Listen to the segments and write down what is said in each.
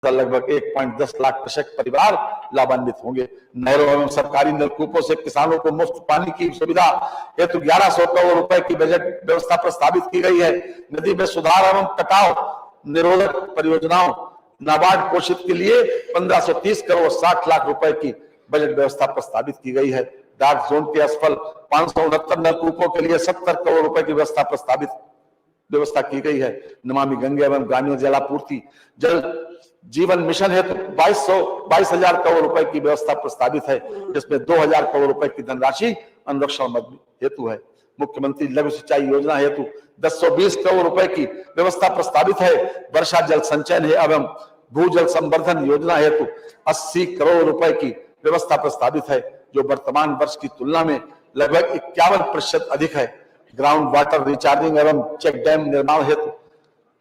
लगभग 1.10 लाख कृषक परिवार लाभान्वित होंगे। नहरों एवं सरकारी नलकूपों से किसानों को मुफ्त पानी की सुविधा हेतु 1100 करोड़ रुपए की बजट व्यवस्था प्रस्तावित की गई है। नदी में सुधार एवं कटाव निरोधक परियोजनाओं नाबार्ड पोषित के लिए 1530 करोड़ 60 लाख रुपए की बजट व्यवस्था प्रस्तावित की गई है। डार्क जोन के असफल 569 नलकूपों के लिए 70 करोड़ रुपए की व्यवस्था की गई है। नमामि गंगे एवं ग्रामीण जलापूर्ति जल जीवन मिशन हेतु 22,000 करोड़ रुपए की व्यवस्था प्रस्तावित है, जिसमें 2,000 करोड़ रुपए की धनराशि अनुरक्षण मद हेतु है। मुख्यमंत्री लघु सिंचाई योजना हेतु 1020 करोड़ रुपए की व्यवस्था प्रस्तावित है। वर्षा जल संचयन एवं भूजल संवर्धन योजना हेतु 80 करोड़ रुपए की व्यवस्था प्रस्तावित है, जो वर्तमान वर्ष की तुलना में लगभग 51% अधिक है। ग्राउंड वाटर रिचार्जिंग एवं चेक डैम निर्माण हेतु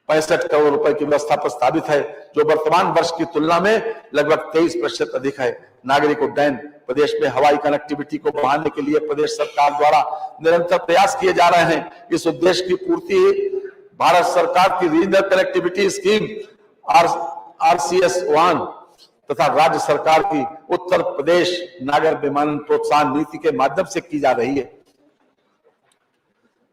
65 करोड़ रुपए की व्यवस्था प्रस्तावित है, जो वर्तमान वर्ष की तुलना में लगभग 23% अधिक है। नागरिक उड्डयन प्रदेश में हवाई कनेक्टिविटी को बढ़ाने के लिए प्रदेश सरकार द्वारा निरंतर प्रयास किए जा रहे हैं। इस उद्देश्य की पूर्ति भारत सरकार की रीजनल कनेक्टिविटी स्कीम RCS-1 तथा राज्य सरकार की उत्तर प्रदेश नागर विमानन प्रोत्साहन नीति के माध्यम से की जा रही है।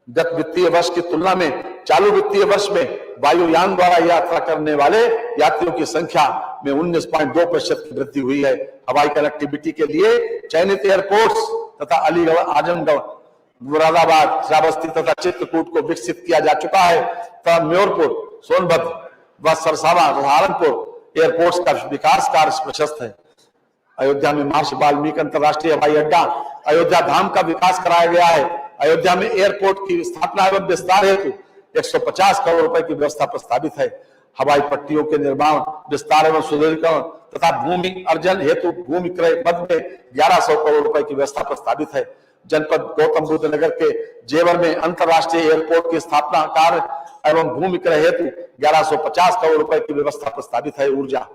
गत वित्तीय वर्ष की तुलना में चालू वित्तीय वर्ष में वायुयान द्वारा यात्रा करने वाले यात्रियों की संख्या में 19.2% की वृद्धि हुई है। हवाई कनेक्टिविटी के लिए चयनित एयरपोर्ट्स तथा अलीगढ़, आजमगढ़, मुरादाबाद, श्रावस्ती तथा चित्रकूट को विकसित किया जा चुका है तथा म्योरपुर, सोनभद्र व सरसावा, सहारनपुर एयरपोर्ट्स का विकास कार्य प्रशस्त है। अयोध्या में महर्षि वाल्मीकि अंतर्राष्ट्रीय हवाई अड्डा अयोध्या धाम का विकास कराया गया है। अयोध्या में एयरपोर्ट की स्थापना एवं विस्तार हेतु 150 करोड़ रुपए की व्यवस्था प्रस्तावित है। हवाई पट्टियों के निर्माण, विस्तार एवं सुदृढ़ीकरण तथा भूमि अर्जन हेतु भूमि क्रय मद में 1100 करोड़ रुपए की व्यवस्था प्रस्तावित है। जनपद गौतम बुद्ध नगर के जेवर में अंतर्राष्ट्रीय एयरपोर्ट की स्थापना कार्य एवं भूमि क्रय हेतु 1150 करोड़ रुपए की व्यवस्था प्रस्तावित है। ऊर्जा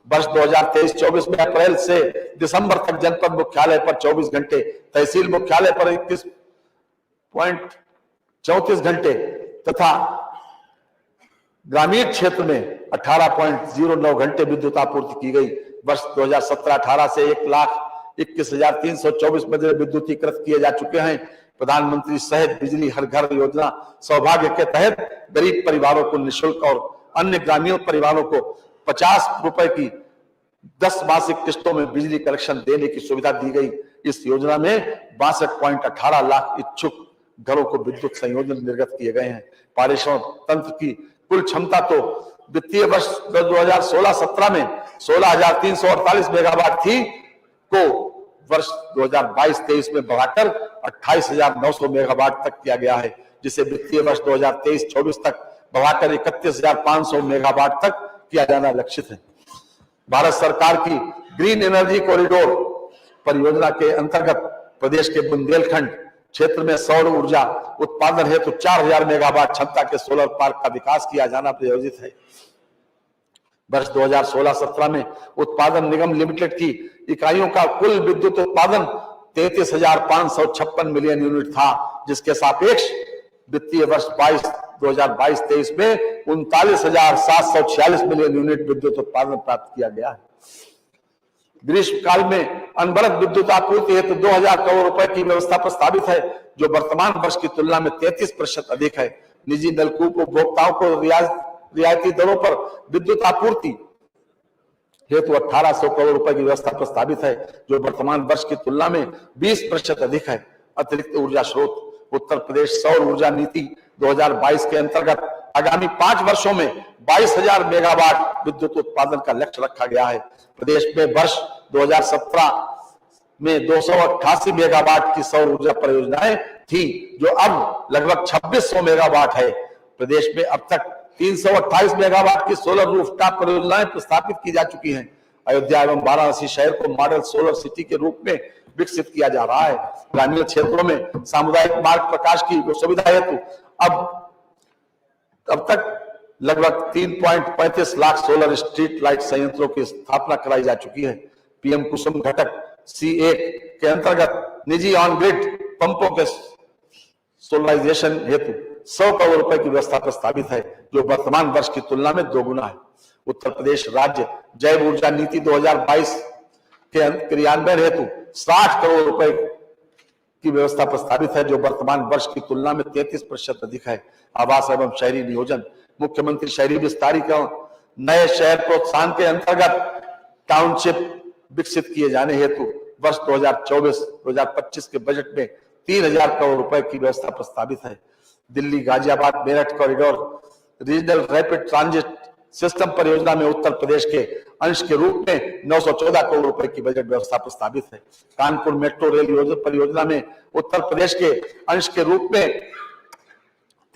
वर्ष 2023-24 में अप्रैल से दिसंबर तक जनपद मुख्यालय पर 24 घंटे, तहसील मुख्यालय पर 31.34 घंटे तथा ग्रामीण क्षेत्र में 18.09 घंटे विद्युत आपूर्ति की गई। वर्ष 2017-18 से 1,21,324 मंदिर विद्युतीकृत किए जा चुके हैं। प्रधानमंत्री सहज बिजली हर घर योजना सौभाग्य के तहत गरीब परिवारों को निःशुल्क और अन्य ग्रामीण परिवारों को 50 रुपए की 10 मासिक किस्तों में बिजली कनेक्शन देने की सुविधा दी गई। इस योजना में 62.18 लाख इच्छुक घरों को विद्युत संयोजन निर्गत किए गए हैं। पारेषण तंत्र की कुल क्षमता तो वित्तीय वर्ष 2016-17 में 16,348 मेगावाट थी, को वर्ष 2022-23 में बढ़ाकर 28,900 मेगावाट तक किया गया है, जिसे वित्तीय वर्ष 2023-24 तक बढ़ाकर 31,500 मेगावाट तक किया जाना लक्षित है। भारत सरकार की ग्रीन एनर्जी कॉरिडोर परियोजना के अंतर्गत प्रदेश के बुंदेलखंड क्षेत्र में सौर ऊर्जा उत्पादन हेतु 4,000 मेगावाट क्षमता के सोलर पार्क का विकास किया जाना प्रयोजित है। वर्ष 2016-17 में उत्पादन निगम लिमिटेड की इकाइयों का कुल विद्युत उत्पादन 33,556 मिलियन यूनिट था, जिसके सापेक्ष वित्तीय वर्ष 2022-23 में 39,746 मिलियन यूनिट विद्युत उत्पादन प्राप्त किया गया है। ग्रीष्म काल में अनवरत विद्युत आपूर्ति हेतु 2,000 करोड़ रुपए की व्यवस्था प्रस्तावित है, जो वर्तमान वर्ष की तुलना में 33% अधिक है। निजी नलकूप उपभोक्ताओं को रियायती दरों पर विद्युत आपूर्ति हेतु 1,800 करोड़ रुपए की व्यवस्था प्रस्तावित है, जो वर्तमान वर्ष की तुलना में 20% अधिक है। अतिरिक्त ऊर्जा स्रोत उत्तर प्रदेश सौर ऊर्जा नीति 2022 के अंतर्गत आगामी 5 वर्षों में 22,000 मेगावाट विद्युत उत्पादन का लक्ष्य रखा गया है। प्रदेश में वर्ष 2017 में 288 मेगावाट की सौर ऊर्जा परियोजनाएं थी, जो अब लगभग 2600 मेगावाट है। प्रदेश में अब तक 328 मेगावाट की सोलर रूफटॉप परियोजनाएं प्रस्तावित की जा चुकी हैं। अयोध्या एवं वाराणसी शहर को मॉडल सोलर सिटी के रूप में विकसित किया जा रहा है। ग्रामीण क्षेत्रों में सामुदायिक मार्ग प्रकाश की सुविधा हेतु अब तक लगभग 3.35 लाख सोलर स्ट्रीट लाइट संयंत्रों की स्थापना कराई जा चुकी है। पीएम कुसुम घटक C1 के अंतर्गत निजी ऑन ग्रिड पंपों के सोलराइजेशन हेतु 100 करोड़ रुपए की व्यवस्था प्रस्तावित है, जो वर्तमान वर्ष की तुलना में 2 गुना है। उत्तर प्रदेश राज्य जैव ऊर्जा नीति 2022 के क्रियान्वयन हेतु 60 करोड़ रुपए की व्यवस्था प्रस्तावित है, जो वर्तमान वर्ष की तुलना में 33% अधिक है। आवास एवं शहरी नियोजन, मुख्यमंत्री शहरी विस्तारीकरण नए शहर प्रोत्साहन के अंतर्गत टाउनशिप विकसित किए जाने हेतु वर्ष 2024-2025 के बजट में 3000 करोड़ रुपए की व्यवस्था प्रस्तावित है। Delhi Ghaziabad Meerut corridor regional rapid transit system परियोजना में उत्तर प्रदेश के अंश के रूप में 914 करोड़ रुपए की बजट व्यवस्था प्रस्तावित है। कानपुर मेट्रो रेल परियोजना में उत्तर प्रदेश के अंश के रूप में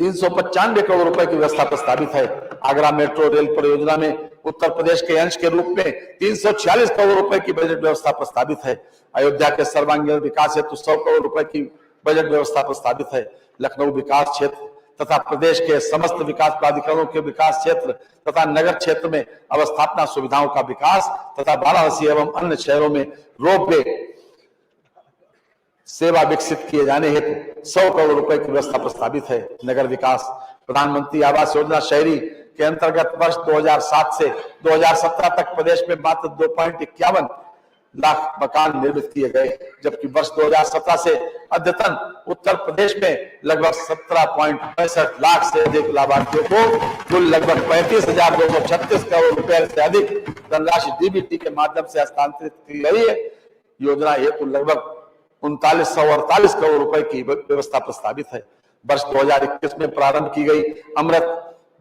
395 करोड़ रुपए की व्यवस्था प्रस्तावित है। आगरा मेट्रो रेल परियोजना में उत्तर प्रदेश के अंश के रूप में 346 करोड़ रुपए की बजट व्यवस्था प्रस्तावित है। अयोध्या के सर्वांगीण विकास हेतु 100 करोड़ रुपए की बजट व्यवस्था प्रस्तावित है। लखनऊ विकास क्षेत्र तथा प्रदेश के समस्त विकास प्राधिकरणों के विकास क्षेत्र तथा नगर क्षेत्र में अवस्थापना सुविधाओं का विकास तथा वाराणसी एवं अन्य शहरों में रोपवे सेवा विकसित किए जाने हेतु 100 करोड़ रुपए की व्यवस्था प्रस्तावित है। नगर विकास प्रधानमंत्री आवास योजना शहरी के अंतर्गत वर्ष 2007 से 2017 तक प्रदेश में मात्र 2.51 लाख मकान निर्मित किए गए, जबकि वर्ष 2017 से अद्यतन उत्तर प्रदेश में लगभग 17.65 लाख से अधिक लाभार्थियों को कुल लगभग 35,236 करोड़ रुपए से अधिक धनराशि डीबीटी के माध्यम से हस्तांतरित की गई है। योजना हेतु लगभग 3948 करोड़ रुपए की व्यवस्था प्रस्तावित है। वर्ष 2021 में प्रारंभ की गई अमृत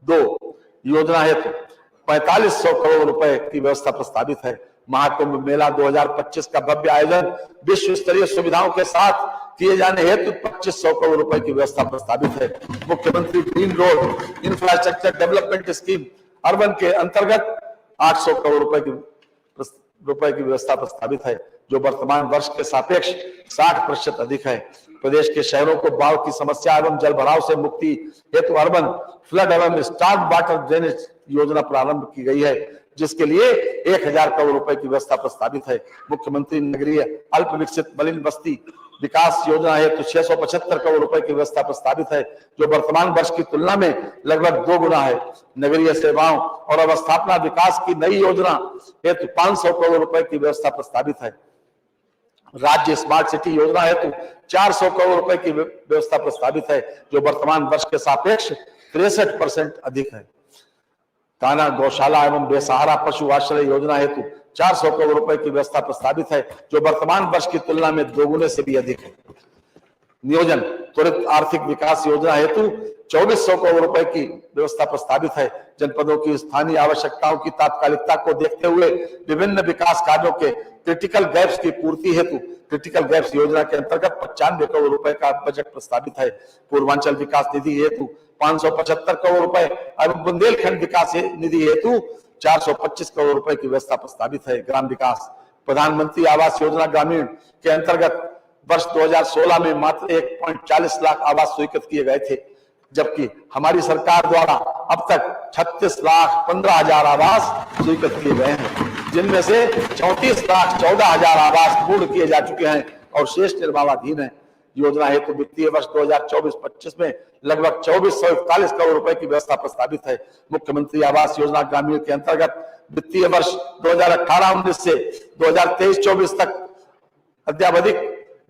2 योजना हेतु 4500 करोड़ रुपए की व्यवस्था प्रस्तावित है। महाकुंभ मेला 2025 का भव्य आयोजन विश्व स्तरीय सुविधाओं के साथ किए जाने हेतु 2500 करोड़ रुपए की व्यवस्था प्रस्तावित है। मुख्यमंत्री green road infrastructure development scheme urban के अंतर्गत 800 करोड़ रुपए की व्यवस्था प्रस्तावित है, जो वर्तमान वर्ष के सापेक्ष 60% अधिक है। प्रदेश के शहरों को बाढ़ की समस्या एवं जल भराव से मुक्ति हेतु अर्बन फ्लड एवं स्टार्म वाटर ड्रेनेज योजना प्रारंभ की गई है, जिसके लिए 1000 करोड़ रुपए की व्यवस्था प्रस्तावित है। मुख्यमंत्री नगरीय अल्प विकसित मलिन बस्ती विकास योजना हेतु 675 करोड़ रुपए की व्यवस्था प्रस्तावित है, जो वर्तमान वर्ष की तुलना में लगभग 2 गुना है। नगरीय सेवाओं और अवस्थापना विकास की नई योजना हेतु 500 करोड़ रुपए की व्यवस्था प्रस्तावित है। राज्य स्मार्ट सिटी योजना हेतु 400 करोड़ रुपए की व्यवस्था प्रस्तावित है, जो वर्तमान वर्ष के सापेक्ष 63% अधिक है। कान्हा गौशाला एवं बेसहारा पशु आश्रय योजना हेतु 400 करोड़ रुपए की व्यवस्था प्रस्तावित है, जो वर्तमान वर्ष की तुलना में 2 गुने से भी अधिक है। नियोजन त्वरित आर्थिक विकास योजना हेतु 2400 करोड़ रुपए की व्यवस्था प्रस्तावित है। जनपदों की स्थानीय आवश्यकताओं की तात्कालिकता को देखते हुए विभिन्न विकास कार्यों के क्रिटिकल गैप्स की पूर्ति हेतु क्रिटिकल गैप्स योजना के अंतर्गत 95 करोड़ रुपए का बजट प्रस्तावित है। पूर्वांचल विकास निधि हेतु 575 करोड़ रुपए एवं बुंदेलखंड विकास निधि हेतु 425 करोड़ रुपए की व्यवस्था प्रस्तावित है। ग्राम विकास प्रधानमंत्री आवास योजना ग्रामीण के अंतर्गत वर्ष 2016 में मात्र 1.40 लाख आवास स्वीकृत किए गए थे, जबकि हमारी सरकार द्वारा अब तक 36,15,000 आवास स्वीकृत किए गए हैं, जिनमें से 34,14,000 आवास पूर्ण किए जा चुके हैं और शेष निर्माणाधीन है। योजना हेतु वित्तीय वर्ष 2024-25 में लगभग 2441 करोड़ रुपए की व्यवस्था प्रस्तावित है। मुख्यमंत्री आवास योजना ग्रामीण के अंतर्गत वित्तीय वर्ष 2018-19 से 2023-24 तक अद्यावधिक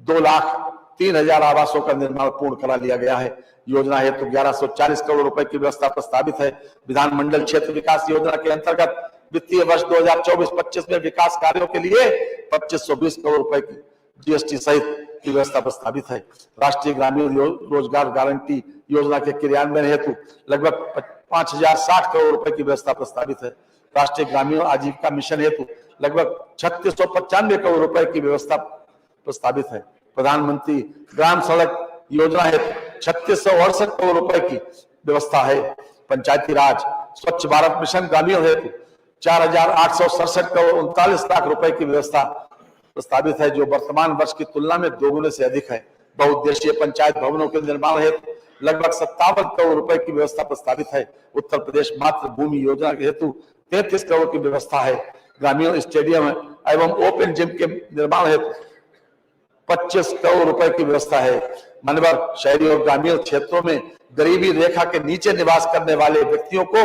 2,03,000 आवासों का निर्माण पूर्ण करा लिया गया है। योजना हेतु 1140 करोड़ रुपए की व्यवस्था प्रस्तावित है। विधानमंडल क्षेत्र विकास योजना के अंतर्गत वित्तीय वर्ष 2024-25 में विकास कार्यों के लिए 2520 करोड़ रुपए की जीएसटी सहित की व्यवस्था प्रस्तावित है। राष्ट्रीय ग्रामीण रोजगार गारंटी योजना के क्रियान्वयन हेतु लगभग 5060 करोड़ रुपए की व्यवस्था प्रस्तावित है। राष्ट्रीय ग्रामीण आजीविका मिशन हेतु लगभग 3695 करोड़ रुपए की व्यवस्था प्रस्तावित है। प्रधानमंत्री ग्राम सड़क योजना हेतु 3668 करोड़ रुपए की व्यवस्था है। पंचायती राज स्वच्छ भारत मिशन ग्रामीण हेतु 4867 करोड़ 39 लाख रुपए की व्यवस्था प्रस्तावित है, जो वर्तमान वर्ष की तुलना में 2 गुने से अधिक है। बहुउद्देशीय पंचायत भवनों के निर्माण हेतु लगभग 57 करोड़ रुपए की व्यवस्था प्रस्तावित है। उत्तर प्रदेश मातृभूमि योजना के हेतु 33 करोड़ की व्यवस्था है। ग्रामीण स्टेडियम एवं ओपन जिम के निर्माण हेतु 25 करोड़ रुपए की व्यवस्था है। मनवर शहरी और ग्रामीण क्षेत्रों में गरीबी रेखा के नीचे निवास करने वाले व्यक्तियों को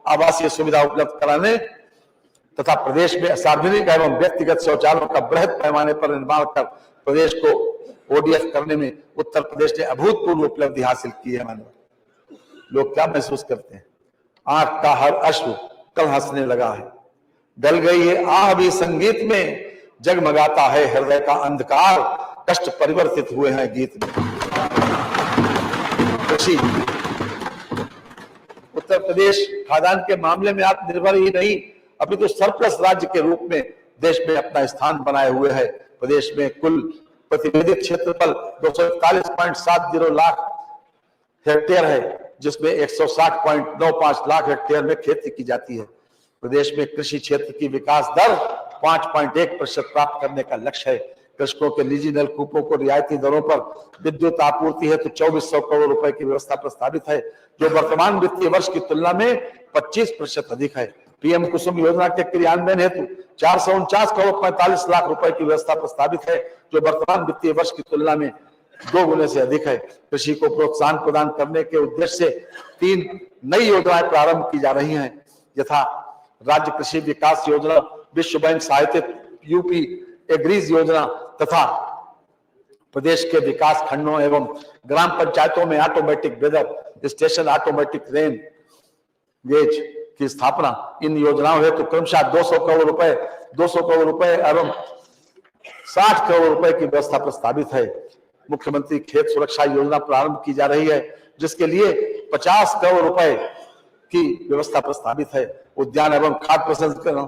आवासीय सुविधा उपलब्ध कराने तथा प्रदेश में सार्वजनिक एवं व्यक्तिगत शौचालयों का बृहद पैमाने पर निर्माण कर प्रदेश को ओडीएफ करने में उत्तर प्रदेश ने अभूतपूर्व उपलब्धि हासिल की है। मानव लोग क्या महसूस करते हैं? आंख का हर अश्रु कल हंसने लगा है, डल गई है आह भी संगीत में, जगमगाता है हृदय का अंधकार, कष्ट परिवर्तित हुए हैं गीत में। कृषि उत्तर प्रदेश खाद्यान्न के मामले में आत्मनिर्भर ही नहीं अपितु सरप्लस राज्य के रूप में देश में अपना स्थान बनाए हुए है। प्रदेश में कुल प्रतिवेदित क्षेत्रफल 241.70 लाख हेक्टेयर है, जिसमें 160.95 लाख हेक्टेयर में खेती की जाती है। प्रदेश में कृषि क्षेत्र की विकास दर 5.1% प्राप्त करने का लक्ष्य है। कृषकों के निजी नलकूपों को रियायती दरों पर विद्युत आपूर्ति है तो 2400 करोड़ रुपए की व्यवस्था प्रस्तावित है, जो वर्तमान वित्तीय वर्ष की तुलना में 25% अधिक है। पीएम कुसुम योजना के क्रियान्वयन हेतु 449 करोड़ 45 लाख रुपए की व्यवस्था प्रस्तावित है, जो वर्तमान वित्तीय वर्ष की तुलना में 2 गुने से अधिक है। कृषि को प्रोत्साहन प्रदान करने के उद्देश्य से 3 नई योजनाएं प्रारंभ की जा रही हैं, यथा राज्य कृषि विकास योजना, विश्व बैंक सहायतित यूपी एग्रीज योजना तथा प्रदेश के विकास खंडों एवं ग्राम पंचायतों में automatic weather station, automatic rain gauge की स्थापना। इन योजनाओं हेतु क्रमशः 200 करोड़ रुपए एवं 60 करोड़ रुपए की व्यवस्था प्रस्तावित है। मुख्यमंत्री खेत सुरक्षा योजना प्रारंभ की जा रही है, जिसके लिए 50 करोड़ रुपए की व्यवस्था प्रस्तावित है। उद्यान एवं खाद्य प्रसंस्करण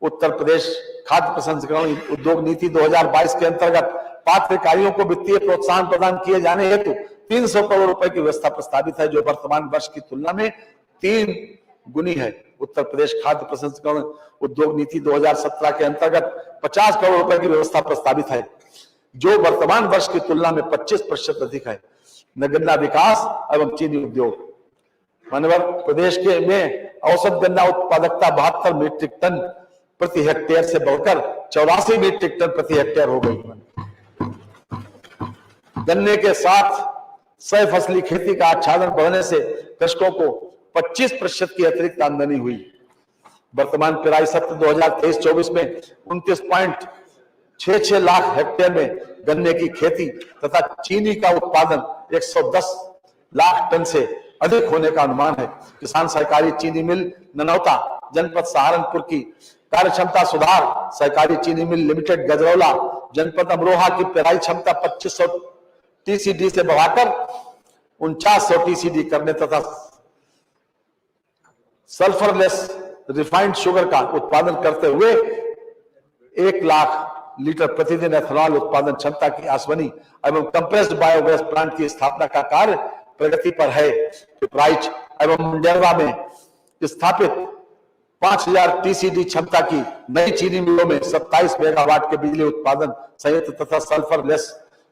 उत्तर प्रदेश खाद्य प्रसंस्करण उद्योग नीति 2022 के अंतर्गत पात्र इकाइयों को वित्तीय प्रोत्साहन प्रदान किए जाने हेतु 300 करोड़ रुपए की व्यवस्था प्रस्तावित है, जो वर्तमान वर्ष की तुलना में 3 गुनी है। उत्तर प्रदेश खाद्य प्रसंस्करण उद्योग नीति 2017 के अंतर्गत 50 करोड़ रुपए की व्यवस्था प्रस्तावित है, जो वर्तमान वर्ष की तुलना में 25% अधिक है। गन्ना विकास एवं चीनी उद्योग मानवर प्रदेश के में औसत गन्ना उत्पादकता 72 मीट्रिक टन प्रति हेक्टेयर से बढ़कर 84 मीट्रिक टन प्रति हेक्टेयर हो गई। गन्ने के साथ सह फसली खेती का आच्छादन बढ़ने से कृषकों को 25% की अतिरिक्त आमदनी हुई। वर्तमान पेराई सत्र 2023-24 में 29.66 लाख हेक्टेयर में गन्ने की खेती तथा चीनी का उत्पादन 110 लाख टन से अधिक होने का अनुमान है। किसान सहकारी चीनी मिल ननौता जनपद सहारनपुर की कार्य क्षमता सुधार सहकारी चीनी मिल लिमिटेड गजरौला जनपद अमरोहा की पेराई क्षमता 2500 टीसीडी से बढ़ाकर 4900 टीसीडी करने तथा सल्फरलेस रिफाइंड शुगर का उत्पादन करते हुए 1 लाख लीटर प्रतिदिन एथेनॉल उत्पादन क्षमता की आसवनी एवं कंप्रेस्ड बायोगैस प्लांट की स्थापना का कार्य प्रगति पर है। पिपराइच एवं मुंडेरवा में स्थापित 5000 टीसीडी क्षमता की नई चीनी मिलों में 27 मेगावाट के बिजली उत्पादन संयंत्र तथा सल्फरलेस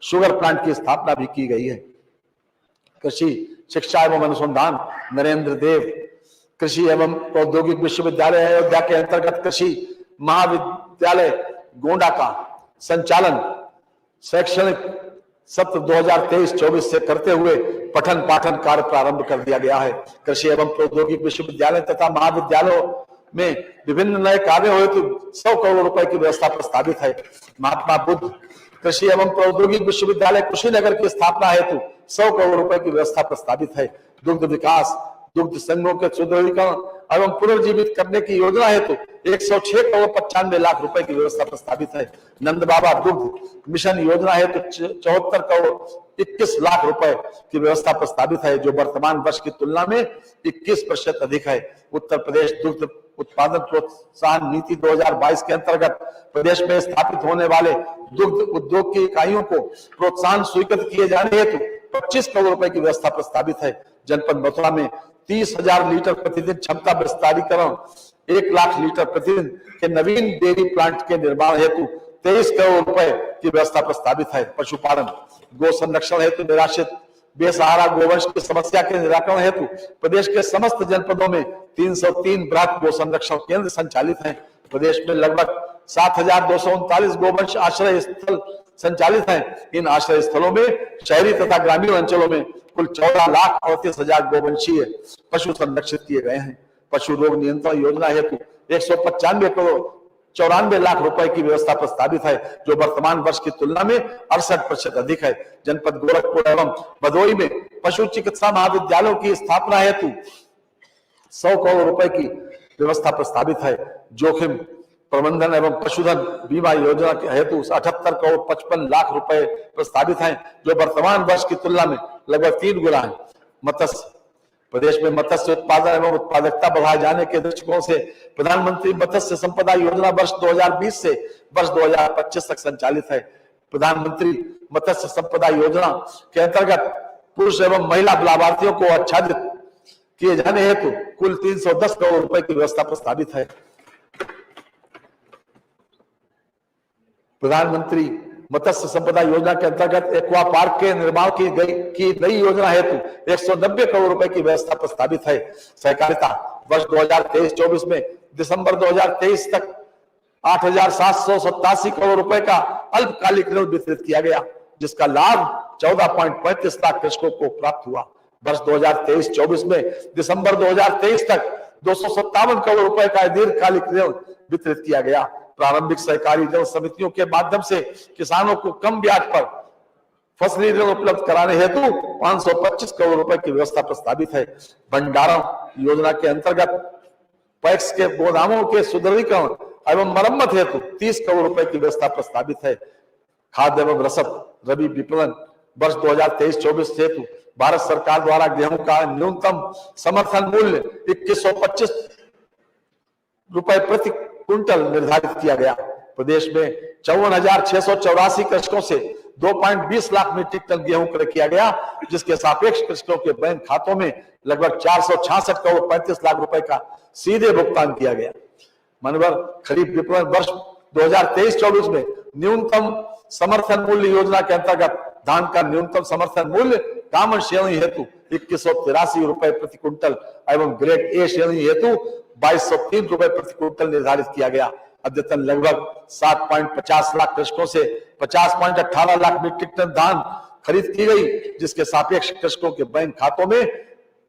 शुगर प्लांट की स्थापना भी की गई है। कृषि शिक्षा एवं अनुसंधान नरेंद्र देव कृषि एवं प्रौद्योगिक विश्वविद्यालय अयोध्या के अंतर्गत कृषि महाविद्यालय गोंडा का संचालन शैक्षणिक सत्र 2023-24 से करते हुए पठन पाठन कार्य प्रारंभ कर दिया गया है। कृषि एवं प्रौद्योगिक विश्वविद्यालय तथा महाविद्यालयों में विभिन्न नए कार्यों हेतु 100 करोड़ रुपए की व्यवस्था प्रस्तावित है। महात्मा बुद्ध कृषि एवं प्रौद्योगिक विश्वविद्यालय कुशीनगर की स्थापना हेतु 100 करोड़ रुपए की व्यवस्था प्रस्तावित है। दुग्ध विकास दुग्ध संघों के सुदृढ़ीकरण एवं पुनर्जीवित करने की योजना हेतु 106 करोड़ 95 लाख रुपए की व्यवस्था प्रस्तावित है। नंद बाबा दुग्ध मिशन योजना हेतु 74 करोड़ 21 लाख रुपए की व्यवस्था प्रस्तावित है, जो वर्तमान वर्ष की तुलना में 21% अधिक है। उत्तर प्रदेश दुग्ध उत्पादन प्रोत्साहन नीति 2022 के अंतर्गत प्रदेश में स्थापित होने वाले दुग्ध उद्योग की इकाइयों को प्रोत्साहन स्वीकृत किए जाने हेतु 25 करोड़ रुपए की व्यवस्था प्रस्तावित है। जनपद मथुरा में 30,000 लीटर प्रतिदिन क्षमता विस्तारीकरण 1 लाख लीटर प्रतिदिन के नवीन डेयरी प्लांट के निर्माण हेतु 23 करोड़ रुपए की व्यवस्था प्रस्तावित है। पशुपालन गो संरक्षण हेतु निराश्रित बेसहारा गोवंश की समस्या के निराकरण हेतु प्रदेश के समस्त जनपदों में 303 बृहद गो संरक्षण केंद्र संचालित हैं। प्रदेश में लगभग 7,239 गोवंश आश्रय स्थल संचालित हैं। इन आश्रय स्थलों में शहरी तथा ग्रामीण अंचलों में कुल 14,38,000 गोवंशीय पशु संरक्षित किए गए हैं। पशु रोग नियंत्रण योजना हेतु 195 करोड़ 94 लाख रुपए की व्यवस्था प्रस्तावित है, जो वर्तमान वर्ष की तुलना में 68% अधिक है। जनपद गोरखपुर एवं भदोई में पशु चिकित्सा महाविद्यालयों की स्थापना हेतु 100 करोड़ रुपए की व्यवस्था प्रस्तावित है। जोखिम प्रबंधन एवं पशुधन बीमा योजना के हेतु 78 करोड़ 55 लाख रुपए प्रस्तावित हैं, जो वर्तमान वर्ष की तुलना में लगभग 3 गुना है। मत्स्य प्रदेश में मत्स्य उत्पादन एवं उत्पादकता बढ़ाए जाने के दृष्टिकोण से प्रधानमंत्री मत्स्य संपदा योजना वर्ष 2020 से वर्ष 2025 तक संचालित है। प्रधानमंत्री मत्स्य संपदा योजना के अंतर्गत पुरुष एवं महिला लाभार्थियों को आच्छादित किए जाने हेतु कुल 310 करोड़ रुपए की व्यवस्था प्रस्तावित है। प्रधानमंत्री मत्स्य संपदा योजना के अंतर्गत एक्वा पार्क के निर्माण की नई योजना हेतु 190 करोड़ रुपए की व्यवस्था प्रस्तावित है। सहकारिता वर्ष 2023-24 में दिसंबर 2023 तक 8,787 करोड़ रुपए का अल्पकालिक ऋण वितरित किया गया, जिसका लाभ 14.35 लाख कृषकों को प्राप्त हुआ। वर्ष 2023-24 में दिसंबर 2023 तक 257 करोड़ रुपए का दीर्घकालिक ऋण वितरित किया गया। प्रारंभिक सहकारी ऋण समितियों के माध्यम से किसानों को कम ब्याज पर फसली ऋण उपलब्ध कराने हेतु 525 करोड़ रुपए की व्यवस्था प्रस्तावित है। भंडारण योजना के अंतर्गत पैक्स के गोदामों के सुदृढ़ीकरण एवं मरम्मत हेतु 30 करोड़ रुपए की व्यवस्था प्रस्तावित है। खाद्य एवं रसद रबी विपणन वर्ष 2023-24 हेतु भारत सरकार द्वारा गेहूं का न्यूनतम समर्थन मूल्य 2125 रुपए प्रति क्विंटल निर्धारित किया गया। प्रदेश में 54,684 कृषकों से 2.20 लाख मीट्रिक टन गेहूं क्रय किया गया, जिसके सापेक्ष कृषकों के बैंक खातों में लगभग 466 करोड़ 35 लाख रुपए का सीधे भुगतान किया गया। मनवर खरीफ विपणन वर्ष 2023-24 में न्यूनतम समर्थन मूल्य योजना के अंतर्गत धान का न्यूनतम समर्थन मूल्य कामन श्रेणी हेतु 2183 रुपए प्रति क्विंटल एवं ग्रेड ए श्रेणी हेतु 2203 रुपए प्रति क्विंटल निर्धारित किया गया। अद्यतन लगभग 7.50 लाख कृषकों से 50.18 लाख मीट्रिक टन धान खरीद की गई, जिसके सापेक्ष कृषकों के बैंक खातों में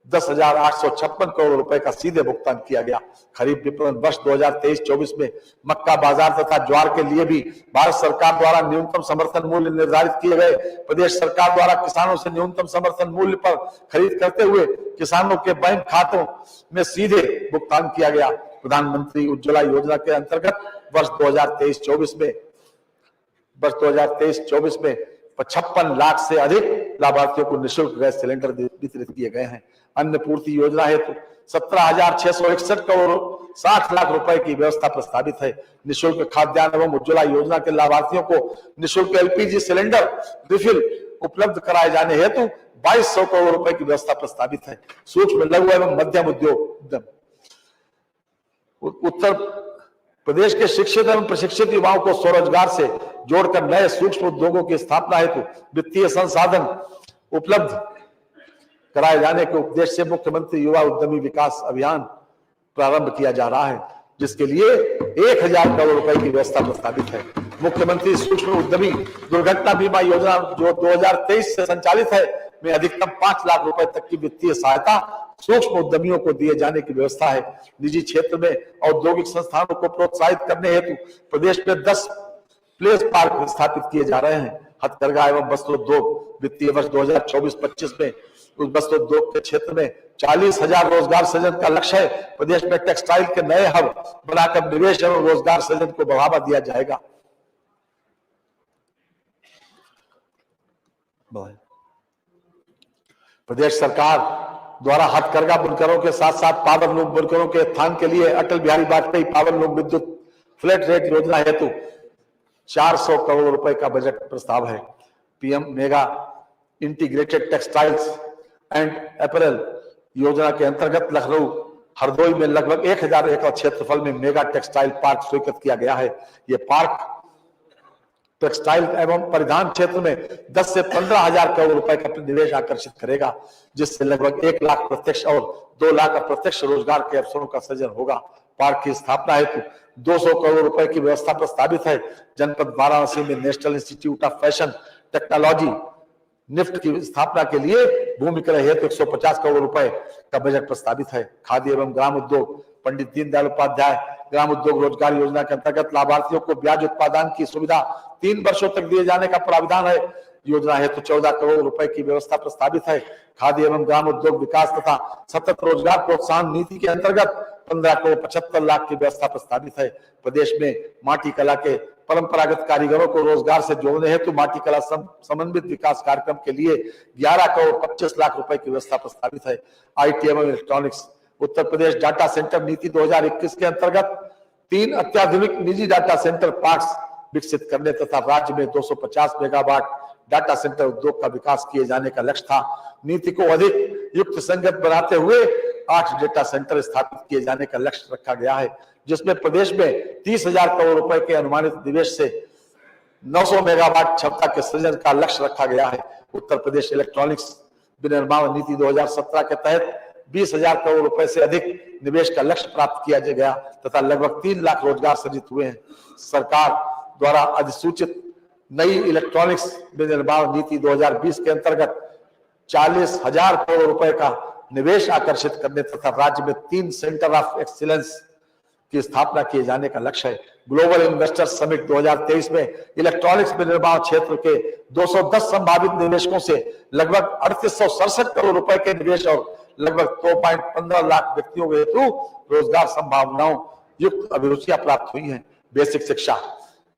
10,856 करोड़ रुपए का सीधे भुगतान किया गया। खरीफ विपणन वर्ष 2023-24 में मक्का बाजार तथा ज्वार के लिए भी भारत सरकार द्वारा न्यूनतम समर्थन मूल्य निर्धारित किए गए। प्रदेश सरकार द्वारा किसानों से न्यूनतम समर्थन मूल्य पर खरीद करते हुए किसानों के बैंक खातों में सीधे भुगतान किया गया। प्रधानमंत्री उज्ज्वला योजना के अंतर्गत वर्ष 2023-24 में 55 लाख से अधिक लाभार्थियों को निःशुल्क गैस सिलेंडर वितरित किए गए हैं। अन्न पूर्ति योजना हेतु 17,661 करोड़ 60 लाख रुपए की व्यवस्था प्रस्तावित है। निःशुल्क खाद्यान्न एवं उज्ज्वला योजना के लाभार्थियों को निःशुल्क एलपीजी सिलेंडर रिफिल उपलब्ध कराए जाने हेतु 2200 करोड़ रुपए की व्यवस्था प्रस्तावित है। सूक्ष्म लघु एवं मध्यम उद्योग उत्तर प्रदेश के शिक्षित एवं प्रशिक्षित युवाओं को स्वरोजगार से जोड़कर नए सूक्ष्म उद्योगों की स्थापना हेतु वित्तीय संसाधन उपलब्ध कराए जाने के उद्देश्य से मुख्यमंत्री युवा उद्यमी विकास अभियान प्रारंभ किया जा रहा है, जिसके लिए 1000 करोड़ रुपए की व्यवस्था प्रस्तावित है। मुख्यमंत्री सूक्ष्म उद्यमी दुर्घटना बीमा योजना जो 2023 से संचालित है, में अधिकतम 5 लाख रुपए तक की वित्तीय सहायता सूक्ष्म उद्यमियों को दिए जाने की व्यवस्था है। निजी क्षेत्र में औद्योगिक संस्थानों को प्रोत्साहित करने हेतु प्रदेश में 10 प्लेस पार्क स्थापित किए जा रहे हैं। हथकरघा एवं वस्त्रोद्योग वित्तीय वर्ष 2024-25 में उस वस्त्रोद्योग के क्षेत्र में 40,000 रोजगार सृजन का लक्ष्य है। प्रदेश में टेक्सटाइल के नए हब बनाकर निवेश एवं रोजगार सृजन को बढ़ावा दिया जाएगा। प्रदेश सरकार द्वारा हथकरघा बुनकरों के साथ साथ पावर लूम बुनकरों के उत्थान के लिए अटल बिहारी वाजपेयी पावर लूम विद्युत फ्लैट रेट योजना हेतु 400 करोड़ रुपए का बजट प्रस्ताव है। PM mega integrated textiles and apparel योजना के अंतर्गत लखनऊ हरदोई में लगभग 1000 एकड़ क्षेत्रफल में मेगा टेक्सटाइल पार्क स्वीकृत किया गया है। ये पार्क टेक्सटाइल एवं परिधान क्षेत्र में 10 से 15,000 करोड़ रुपए का निवेश आकर्षित करेगा, जिससे लगभग 1 लाख प्रत्यक्ष और 2 लाख अप्रत्यक्ष रोजगार के अवसरों का सृजन होगा। पार्क की स्थापना हेतु 200 करोड़ रुपए की व्यवस्था प्रस्तावित है। जनपद वाराणसी में national institute of fashion technology NIFT की स्थापना के लिए भूमि क्रय हेतु 150 करोड़ रुपए का बजट प्रस्तावित है। खादी एवं ग्राम उद्योग पंडित दीनदयाल उपाध्याय ग्राम उद्योग रोजगार योजना के अंतर्गत लाभार्थियों को ब्याज उत्पादन की सुविधा 3 वर्षों तक दिए जाने का प्रावधान है। योजना हेतु 14 करोड़ रुपए की व्यवस्था प्रस्तावित है। खादी एवं ग्राम उद्योग विकास तथा सतत रोजगार प्रोत्साहन नीति के अंतर्गत 15 करोड़ 75 लाख की व्यवस्था प्रस्तावित है। प्रदेश में माटी कला के परंपरागत कारीगरों को रोजगार से जोड़ने हेतु माटी कला समन्वित विकास कार्यक्रम के लिए 11 करोड़ 25 लाख रुपए की व्यवस्था प्रस्तावित है। आईटी एवं electronics Uttar Pradesh data centre नीति 2021 के अंतर्गत 3 अत्याधुनिक निजी डाटा सेंटर पार्क्स विकसित करने तथा राज्य में 250 मेगावाट डाटा सेंटर उद्योग का विकास किए जाने का लक्ष्य था। नीति को अधिक युक्त संगत बनाते हुए 8 डेटा सेंटर स्थापित किए जाने का लक्ष्य रखा गया है, जिसमें प्रदेश में 30,000 करोड़ रुपए के अनुमानित निवेश से 900 मेगावाट क्षमता के सृजन का लक्ष्य रखा गया है। उत्तर प्रदेश इलेक्ट्रॉनिक्स विनिर्माण नीति 2017 के तहत 20,000 करोड़ रुपए से अधिक निवेश का लक्ष्य प्राप्त किया गया तथा लगभग 3 लाख रोजगार सृजित हुए हैं। सरकार द्वारा अधिसूचित नई इलेक्ट्रॉनिक्स विनिर्माण नीति 2020 के अंतर्गत 40,000 करोड़ रुपए का निवेश आकर्षित करने तथा राज्य में 3 सेंटर ऑफ एक्सीलेंस की स्थापना किए जाने का लक्ष्य है। ग्लोबल इन्वेस्टर्स समिट 2023 में इलेक्ट्रॉनिक्स विनिर्माण क्षेत्र के 210 संभावित निवेशकों से लगभग 3867 करोड़ रुपए के निवेश और लगभग 2.15 लाख व्यक्तियों के हेतु रोजगार संभावनाओं युक्त अभिरुचियां प्राप्त हुई हैं। बेसिक शिक्षा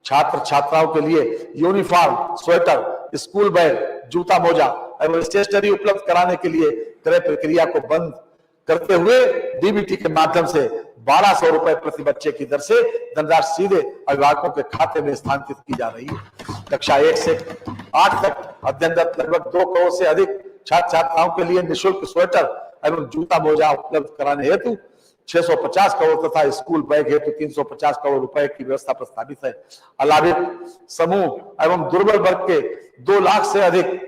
छात्र छात्राओं के लिए यूनिफॉर्म, स्वेटर, स्कूल बैग, जूता मोजा एवं स्टेशनरी उपलब्ध कराने के लिए क्रय प्रक्रिया को बंद करते हुए डीबीटी के माध्यम से 1200 रुपए प्रति बच्चे की दर से धनराशि सीधे अभिभावकों के खाते में स्थानांतरित की जा रही है। कक्षा 1 से 8 तक अध्ययनरत लगभग 2 करोड़ से अधिक छात्र छात्राओं के लिए निःशुल्क स्वेटर एवं जूता मोजा उपलब्ध कराने हेतु 650 करोड़ तथा स्कूल बैग हेतु 350 करोड़ रुपए की व्यवस्था प्रस्तावित है। अलाभित समूह एवं दुर्बल वर्ग के 2 लाख से अधिक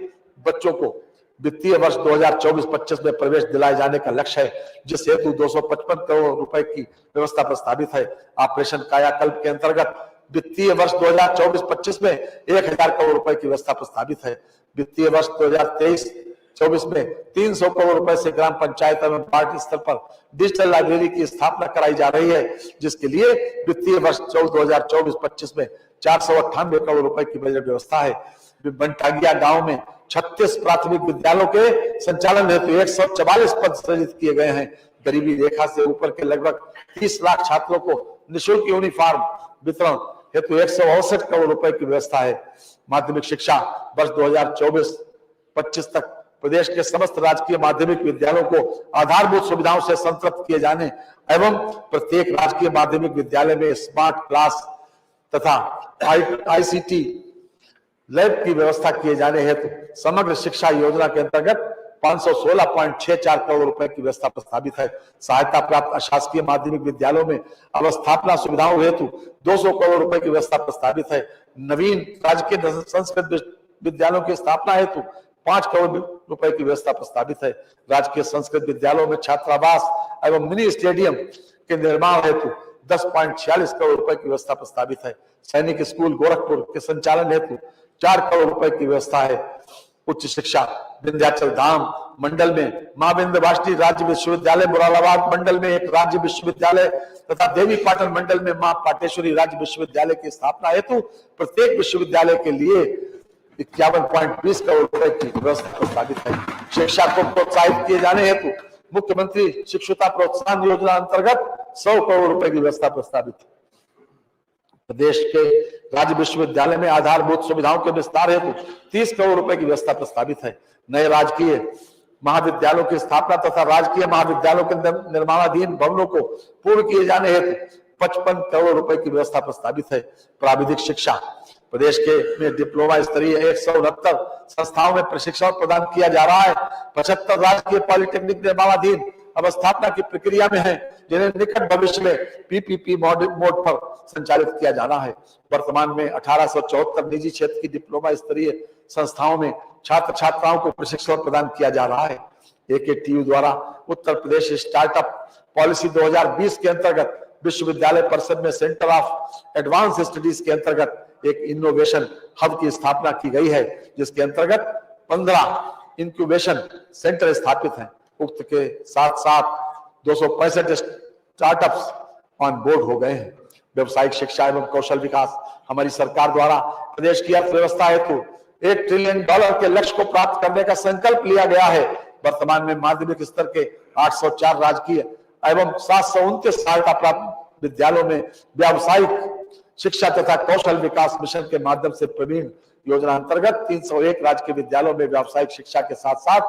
बच्चों को वित्तीय वर्ष 2024-25 में प्रवेश दिलाए जाने का लक्ष्य है, जिस हेतु 255 करोड़ रुपए की व्यवस्था प्रस्तावित है। ऑपरेशन कायाकल्प के अंतर्गत वित्तीय वर्ष 2024-25 में 1000 करोड़ रुपए की व्यवस्था प्रस्तावित है। वित्तीय वर्ष 2023-24 में 300 करोड़ रुपए से ग्राम पंचायत एवं वार्ड स्तर पर डिजिटल लाइब्रेरी की स्थापना कराई जा रही है, जिसके लिए वित्तीय वर्ष 2024-25 में 498 करोड़ रुपए की बजट व्यवस्था है। बनटांगिया गांव में 36 प्राथमिक विद्यालयों के संचालन हेतु 144 पद सृजित किए गए हैं। गरीबी रेखा से ऊपर के लगभग 30 लाख छात्रों को निःशुल्क यूनिफॉर्म वितरण हेतु 168 करोड़ रुपए की व्यवस्था है। माध्यमिक शिक्षा वर्ष 2024-25 तक प्रदेश के समस्त राजकीय माध्यमिक विद्यालयों को आधारभूत सुविधाओं से संतृप्त किए जाने एवं प्रत्येक राजकीय माध्यमिक विद्यालय में स्मार्ट क्लास तथा आईसीटी लैब की व्यवस्था किए जाने हेतु समग्र शिक्षा योजना के अंतर्गत 516.64 करोड़ रुपए की व्यवस्था प्रस्तावित है। सहायता प्राप्त अशासकीय माध्यमिक विद्यालयों में अवस्थापना सुविधाओं हेतु 200 करोड़ रुपए की व्यवस्था प्रस्तावित है। नवीन राजकीय संस्कृत विद्यालयों की स्थापना हेतु 5 करोड़ रुपए की व्यवस्था प्रस्तावित है। राजकीय संस्कृत विद्यालयों में छात्रावास एवं मिनी स्टेडियम के निर्माण हेतु 10.46 करोड़ रुपए की व्यवस्था प्रस्तावित है। सैनिक स्कूल गोरखपुर के संचालन हेतु 4 करोड़ रुपए की व्यवस्था है। उच्च शिक्षा विंध्याचल धाम मंडल में मां विंध्यवासिनी राज्य विश्वविद्यालय, मुरादाबाद मंडल में एक राज्य विश्वविद्यालय तथा देवी पाटन मंडल में मां पाटेश्वरी राज्य विश्वविद्यालय की स्थापना हेतु प्रत्येक विश्वविद्यालय के लिए 51.20 करोड़ रुपए की व्यवस्था प्रस्तावित है। शिक्षा को प्रोत्साहित किए जाने हेतु मुख्यमंत्री शिक्षुता प्रोत्साहन योजना अंतर्गत 100 करोड़ रुपए की व्यवस्था प्रस्तावित है। प्रदेश के राज्य विश्वविद्यालय में आधारभूत सुविधाओं के विस्तार हेतु 30 करोड़ रुपए की व्यवस्था प्रस्तावित है। नए राजकीय महाविद्यालयों की स्थापना तथा राजकीय महाविद्यालयों के निर्माणाधीन भवनों को पूर्ण किए जाने हेतु 55 करोड़ रुपए की व्यवस्था प्रस्तावित है। प्राविधिक शिक्षा प्रदेश के में डिप्लोमा स्तरीय 169 संस्थाओं में प्रशिक्षण प्रदान किया जा रहा है। 75 राजकीय पॉलिटेक्निक निर्माणाधीन अवस्थापना की प्रक्रिया में है, जिन्हें निकट भविष्य में पीपीपी मोड पर संचालित किया जाना है। वर्तमान में 1874 निजी क्षेत्र की डिप्लोमा स्तरीय संस्थाओं में छात्र छात्राओं को प्रशिक्षण प्रदान किया जा रहा है। एकेटीयू द्वारा उत्तर प्रदेश स्टार्टअप पॉलिसी 2020 के अंतर्गत विश्वविद्यालय परिषद में सेंटर ऑफ एडवांस स्टडीज के अंतर्गत एक इनोवेशन हब की स्थापना की गई है, जिसके अंतर्गत 15 इंक्यूबेशन सेंटर स्थापित हैं। उक्त के साथ साथ 265 स्टार्टअप्स ऑन बोर्ड हो गए हैं। व्यवसायिक शिक्षा एवं कौशल विकास हमारी सरकार द्वारा प्रदेश की अर्थव्यवस्था हेतु $1 ट्रिलियन के लक्ष्य को प्राप्त करने का संकल्प लिया गया है। वर्तमान में माध्यमिक स्तर के 804 राजकीय एवं 729 सहायता प्राप्त विद्यालयों में व्यावसायिक शिक्षा तथा कौशल विकास मिशन के माध्यम से प्रवीण योजना अंतर्गत 301 राजकीय विद्यालयों में व्यावसायिक शिक्षा के साथ साथ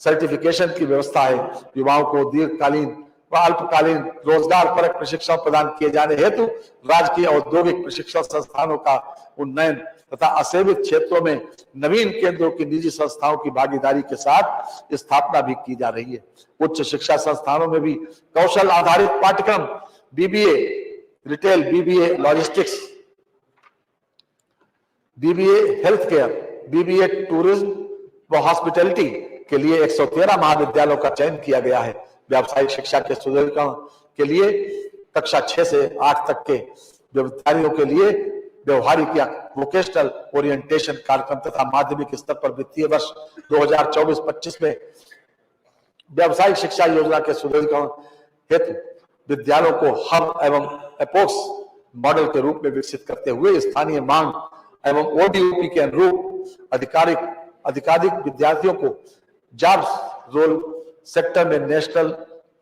सर्टिफिकेशन की व्यवस्था है। युवाओं को दीर्घकालीन व अल्पकालीन रोजगार परक प्रशिक्षण प्रदान किए जाने हेतु राजकीय औद्योगिक प्रशिक्षण संस्थानों का उन्नयन तथा असेवित क्षेत्रों में नवीन केंद्रों की निजी संस्थाओं की भागीदारी के साथ स्थापना भी की जा रही है। उच्च शिक्षा संस्थानों में भी कौशल आधारित पाठ्यक्रम BBA retail, BBA logistics, BBA health care, BBA tourism व हॉस्पिटैलिटी के लिए 113 महाविद्यालयों का चयन किया गया है। व्यावसायिक शिक्षा के सुदृढ़ीकरण के लिए कक्षा 6 से 8 तक के विद्यार्थियों के लिए व्यवहारिक या वोकेशनल ओरिएंटेशन कार्यक्रम तथा माध्यमिक स्तर पर वित्तीय वर्ष 2024-25 में व्यावसायिक शिक्षा योजना के सुदृढ़ीकरण हेतु विद्यालयों को हब एवं एपोक्स मॉडल के रूप में विकसित करते हुए स्थानीय मांग एवं ओडीओपी के अनुरूप अधिकाधिक विद्यार्थियों को जॉब्स रोल सेक्टर में नेशनल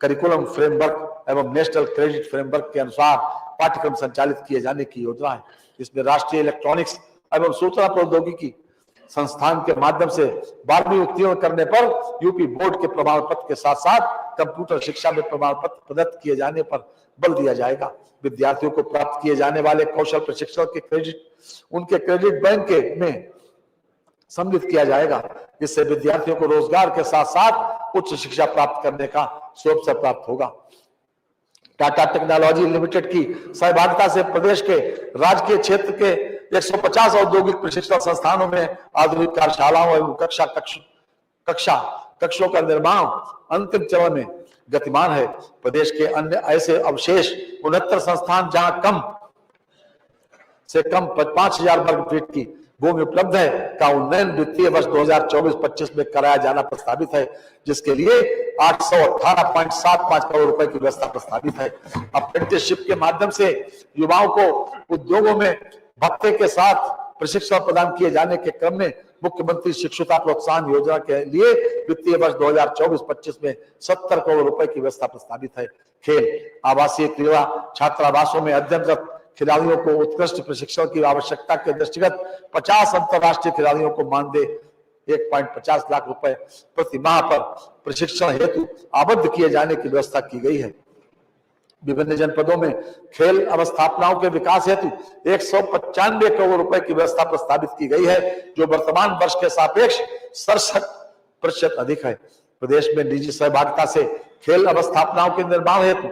करिकुलम फ्रेमवर्क एवं नेशनल क्रेडिट फ्रेमवर्क के अनुसार पाठ्यक्रम संचालित किए जाने की योजना है। इसमें राष्ट्रीय इलेक्ट्रॉनिक्स एवं सूचना प्रौद्योगिकी संस्थान के माध्यम से 12वीं उत्तीर्ण करने पर यूपी बोर्ड के प्रमाण पत्र के साथ साथ कंप्यूटर शिक्षा में प्रमाण पत्र प्रदत्त किए जाने पर बल दिया जाएगा। विद्यार्थियों को प्राप्त किए जाने वाले कौशल प्रशिक्षण के क्रेडिट उनके क्रेडिट बैंक में सम्मिलित किया जाएगा। इससे विद्यार्थियों को रोजगार के साथ साथ उच्च शिक्षा प्राप्त करने का सुअवसर प्राप्त होगा। टाटा टेक्नोलॉजी लिमिटेड की सहभागिता से प्रदेश के राजकीय क्षेत्र के 150 औद्योगिक प्रशिक्षण संस्थानों में आधुनिक कार्यशालाओं एवं कक्षों का निर्माण अंतिम चरण में गतिमान है। प्रदेश के अन्य ऐसे अवशेष 69 संस्थान जहां कम से कम 5000 वर्ग फीट की भूमि उपलब्ध है का उन्नयन वित्तीय वर्ष 2024-25 में कराया जाना प्रस्तावित है, जिसके लिए 818.75 करोड़ रुपए की व्यवस्था प्रस्तावित है। अप्रेंटिसशिप के माध्यम से युवाओं को उद्योगों में भत्ते के साथ प्रशिक्षण प्रदान किए जाने के क्रम में मुख्यमंत्री शिक्षुता प्रोत्साहन योजना के लिए वित्तीय वर्ष 2024-25 में 70 करोड़ रुपए की व्यवस्था प्रस्तावित है। खेल, आवासीय क्रीड़ा छात्रावासों में अध्ययनरत खिलाड़ियों को उत्कृष्ट प्रशिक्षण की आवश्यकता के दृष्टिगत 50 अंतरराष्ट्रीय खिलाड़ियों को मानदेय 1.50 लाख रुपए प्रति माह पर प्रशिक्षण हेतु आबद्ध किए जाने की व्यवस्था की गई है। विभिन्न जनपदों में खेल अवस्थापनाओं के विकास हेतु 195 करोड़ रुपए की व्यवस्था प्रस्तावित की गई है, जो वर्तमान वर्ष के सापेक्ष 67% अधिक है। प्रदेश में निजी सहभागिता से खेल अवस्थापनाओं के निर्माण हेतु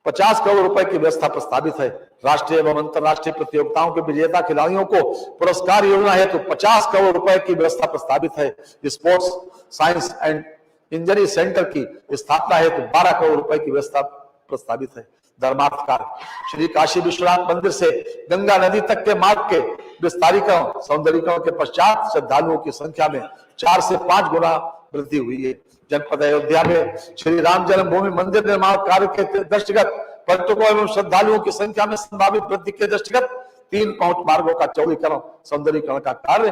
50 करोड़ रुपए की व्यवस्था प्रस्तावित है। राष्ट्रीय एवं अंतरराष्ट्रीय प्रतियोगिताओं के विजेता खिलाड़ियों को पुरस्कार योजना हेतु 50 करोड़ रुपए की व्यवस्था प्रस्तावित है। Sports science and injury centre की स्थापना हेतु 12 करोड़ रुपए की व्यवस्था प्रस्तावित है। धर्मार्थ कार्य, श्री काशी विश्वनाथ मंदिर से गंगा नदी तक के मार्ग के विस्तारीकरण सौंदर्यीकरण के पश्चात श्रद्धालुओं की संख्या में 4 से 5 गुना वृद्धि हुई है। जनपद अयोध्या में श्री राम जन्मभूमि मंदिर निर्माण कार्य के दृष्टिगत पर्यटकों एवं श्रद्धालुओं की संख्या में संभावित वृद्धि के दृष्टिगत 3 पहुंच मार्गों का चौड़ीकरण सौंदर्यीकरण का कार्य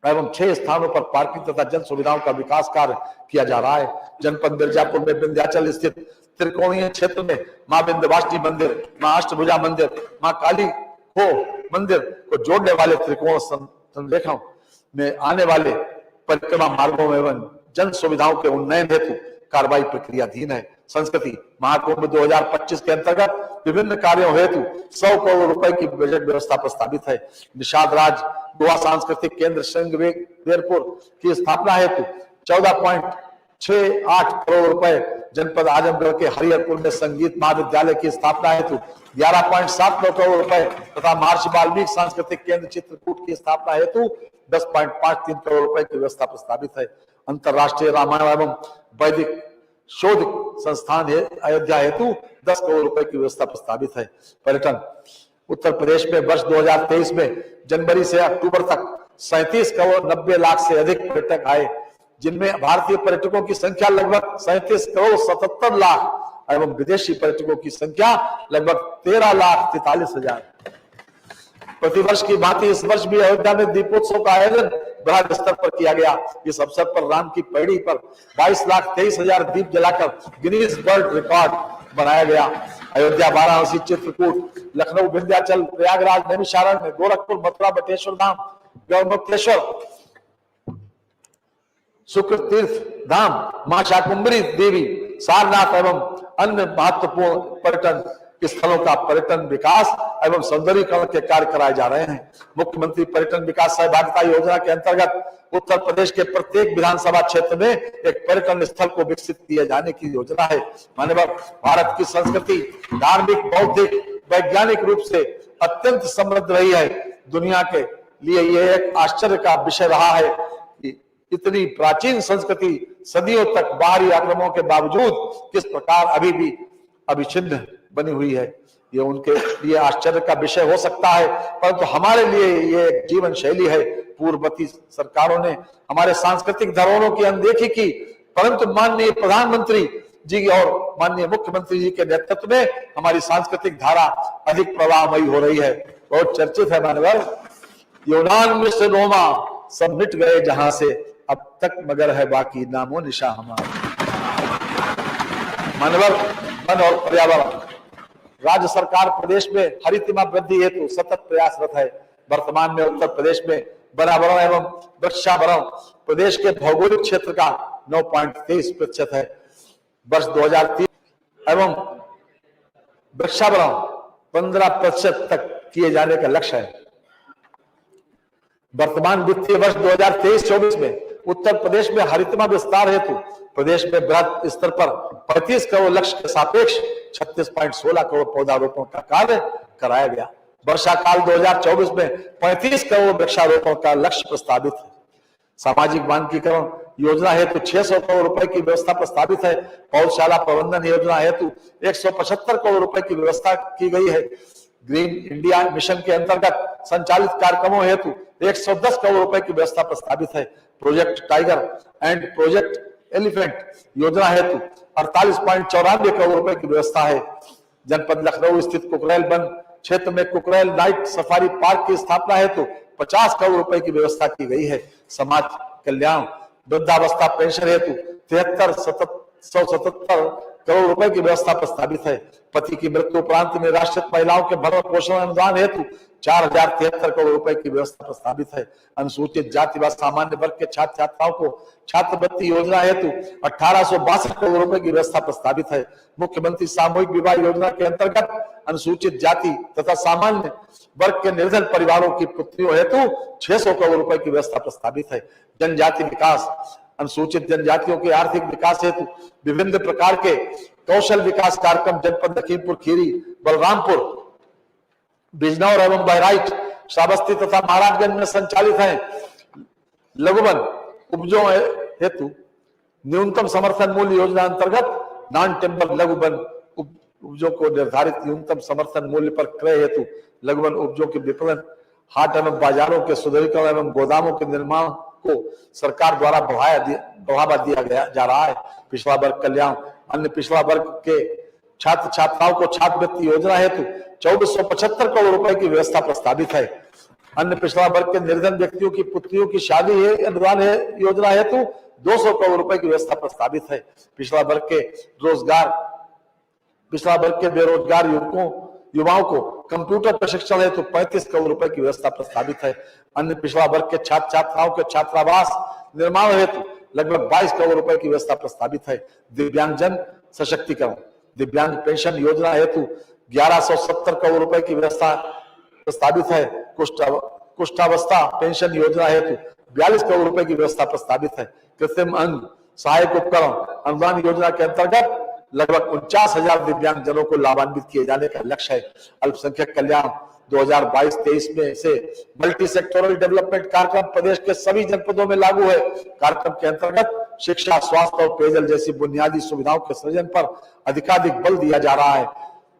एवं 6 स्थानों पर पार्किंग तथा जन सुविधाओं का विकास कार्य किया जा रहा है। जनपद मिर्जापुर में विंध्याचल स्थित त्रिकोणीय क्षेत्र में मां विंध्यवासिनी मंदिर, मां अष्टभुजा मंदिर, मां काली खो मंदिर को जोड़ने वाले त्रिकोण संरेखण में आने वाले परिक्रमा मार्गों एवं जन सुविधाओं के उन्नयन हेतु कार्रवाई प्रक्रियाधीन है। संस्कृति महाकुंभ 2025 के अंतर्गत विभिन्न कार्यों हेतु 100 करोड़ रुपए की बजट व्यवस्था प्रस्तावित है। निषाद राज गोवा सांस्कृतिक केंद्र श्रृंगवेरपुर की स्थापना हेतु 14.68 करोड़ रुपए, जनपद आजमगढ़ के हरिहरपुर में संगीत महाविद्यालय की स्थापना हेतु 11.79 करोड़ रुपए तथा महर्षि वाल्मीकि सांस्कृतिक केंद्र चित्रकूट की स्थापना हेतु 10.53 करोड़ रुपए की व्यवस्था प्रस्तावित है। अंतरराष्ट्रीय रामायण एवं वैदिक शोध संस्थान अयोध्या हेतु 10 करोड़ रुपए की व्यवस्था प्रस्तावित है। पर्यटन, उत्तर प्रदेश में वर्ष 2023 में जनवरी से अक्टूबर तक 37 करोड़ 90 लाख से अधिक पर्यटक आए, जिनमें भारतीय पर्यटकों की संख्या लगभग 37 करोड़ 77 लाख एवं विदेशी पर्यटकों की संख्या लगभग 13 लाख 43 हजार। प्रतिवर्ष की भांति इस वर्ष भी अयोध्या में दीपोत्सव का आयोजन बृहद स्तर पर किया गया। इस अवसर पर राम की पैड़ी पर 22,23,000 दीप जलाकर गिनीज वर्ल्ड रिकॉर्ड बनाया गया। अयोध्या, वाराणसी, चित्रकूट, लखनऊ, विंध्याचल, प्रयागराज, नैमिषारण्य, गोरखपुर, मथुरा, बटेश्वर धाम, गौमुक्तेश्वर, शुक्र तीर्थ धाम, मां शाकुंभरी देवी, सारनाथ एवं अन्य महत्वपूर्ण पर्यटन स्थलों का पर्यटन विकास एवं सौंदर्यीकरण के कार्य कराए जा रहे हैं। मुख्यमंत्री पर्यटन विकास सहभागिता योजना के अंतर्गत उत्तर प्रदेश के प्रत्येक विधानसभा क्षेत्र में एक पर्यटन स्थल को विकसित किए जाने की योजना है। माननीय भारत की संस्कृति धार्मिक, बौद्धिक, वैज्ञानिक रूप से अत्यंत समृद्ध रही है। दुनिया के लिए यह एक आश्चर्य का विषय रहा है कि इतनी प्राचीन संस्कृति सदियों तक बाहरी आक्रमणों के बावजूद किस प्रकार अभी भी अविच्छिन्न बनी हुई है। ये उनके लिए आश्चर्य का विषय हो सकता है, परंतु हमारे लिए ये एक जीवन शैली है। पूर्ववर्ती सरकारों ने हमारे सांस्कृतिक धरोहरों की अनदेखी की, परंतु माननीय प्रधानमंत्री जी और माननीय मुख्यमंत्री जी के नेतृत्व में हमारी सांस्कृतिक धारा अधिक प्रवाहमयी हो रही है। बहुत चर्चित है मानवर, यूनान में से रोमा सब मिट गए जहां से, अब तक मगर है बाकी नामो निशा हमारा। मानवर, वन और पर्यावरण, राज्य सरकार प्रदेश में हरितिमा वृद्धि हेतु सतत प्रयासरत है। वर्तमान में उत्तर प्रदेश में वनावरण एवं वृक्षावरण प्रदेश के भौगोलिक क्षेत्र का 9.23% है। वर्ष 2030 एवं वृक्षावरण 15% तक किए जाने का लक्ष्य है। वर्तमान वित्तीय वर्ष 2023-24 में उत्तर प्रदेश में हरितमा विस्तार हेतु प्रदेश में बृहद स्तर पर 35 करोड़ लक्ष्य के सापेक्ष 36.16 करोड़ पौधारोपण का कार्य कराया गया। वर्षा काल 2024 में 35 करोड़ वृक्षारोपण का लक्ष्य प्रस्तावित है। सामाजिक मानकीकरण योजना हेतु 600 करोड़ रुपए की व्यवस्था प्रस्तावित है। पौधशाला प्रबंधन योजना हेतु 175 करोड़ रुपए की व्यवस्था की गई है। ग्रीन इंडिया मिशन के अंतर्गत संचालित कार्यक्रमों हेतु 110 करोड़ रुपए की व्यवस्था प्रस्तावित है। Project tiger and project elephant योजना हेतु 48.94 करोड़ रुपए की व्यवस्था है। जनपद लखनऊ स्थित कुकरेल वन क्षेत्र में कुकरेल नाइट सफारी पार्क की स्थापना हेतु 50 करोड़ रुपए की व्यवस्था की गई है। समाज कल्याण वृद्धावस्था पेंशन हेतु 73,777 करोड़ रुपए की व्यवस्था प्रस्तावित है। पति की मृत्यु उपरांत निराश्रित महिलाओं के भरण पोषण अनुदान हेतु 4,073 करोड़ रुपए की व्यवस्था प्रस्तावित है। अनुसूचित जाति व सामान्य वर्ग के छात्र छात्राओं को छात्रवृत्ति योजना हेतु 1862 करोड़ रुपए की व्यवस्था प्रस्तावित है। मुख्यमंत्री सामूहिक विवाह योजना के अंतर्गत अनुसूचित जाति तथा सामान्य वर्ग के निर्धन परिवारों की पुत्रियों हेतु 600 करोड़ रुपए की व्यवस्था प्रस्तावित है। जनजाति विकास अनुसूचित जनजातियों के आर्थिक विकास हेतु विभिन्न प्रकार के कौशल विकास कार्यक्रम जनपद लखीमपुर खीरी, बलरामपुर, बिजनौर एवं बहराइच, श्रावस्ती तथा महाराजगंज में संचालित हैं। लघुवन उपजों हेतु न्यूनतम समर्थन मूल्य योजना अंतर्गत नॉन टिम्बर लघुवन उपजों को निर्धारित न्यूनतम समर्थन मूल्य पर क्रय हेतु लघुवन उपजों के विपणन, हाट एवं बाजारों के सुदृढ़ीकरण एवं गोदामों के निर्माण को सरकार द्वारा बढ़ावा दिया जा रहा है। पिछड़ा वर्ग कल्याण अन्य पिछड़ा वर्ग के छात्र छात्राओं को छात्रवृत्ति योजना हेतु 2475 करोड़ रुपए की व्यवस्था प्रस्तावित है। अन्य पिछड़ा वर्ग के निर्धन व्यक्तियों की पुत्रियों की शादी अनुदान योजना हेतु 200 करोड़ रुपए की व्यवस्था प्रस्तावित है। पिछड़ा वर्ग के बेरोजगार युवाओं को कंप्यूटर प्रशिक्षण हेतु 35 करोड़ रुपए की व्यवस्था प्रस्तावित है। अन्य पिछड़ा वर्ग के छात्र छात्राओं के छात्रावास निर्माण हेतु लगभग 22 करोड़ रुपए की व्यवस्था प्रस्तावित है। दिव्यांगजन सशक्तिकरण दिव्यांग पेंशन योजना हेतु 1170 करोड़ रुपए की व्यवस्था प्रस्तावित है। कुष्ठावस्था पेंशन योजना हेतु 42 करोड़ रुपए की व्यवस्था प्रस्तावित है। कृत्रिम अंग सहायक उपकरण अनुदान योजना के अंतर्गत लगभग 49,000 दिव्यांग जनों को लाभान्वित किए जाने का लक्ष्य है। अल्पसंख्यक कल्याण 2022-23 में से मल्टी सेक्टोरल डेवलपमेंट कार्यक्रम प्रदेश के सभी जनपदों में लागू है। कार्यक्रम के अंतर्गत शिक्षा, स्वास्थ्य और पेयजल जैसी बुनियादी सुविधाओं के सृजन पर अधिकाधिक बल दिया जा रहा है।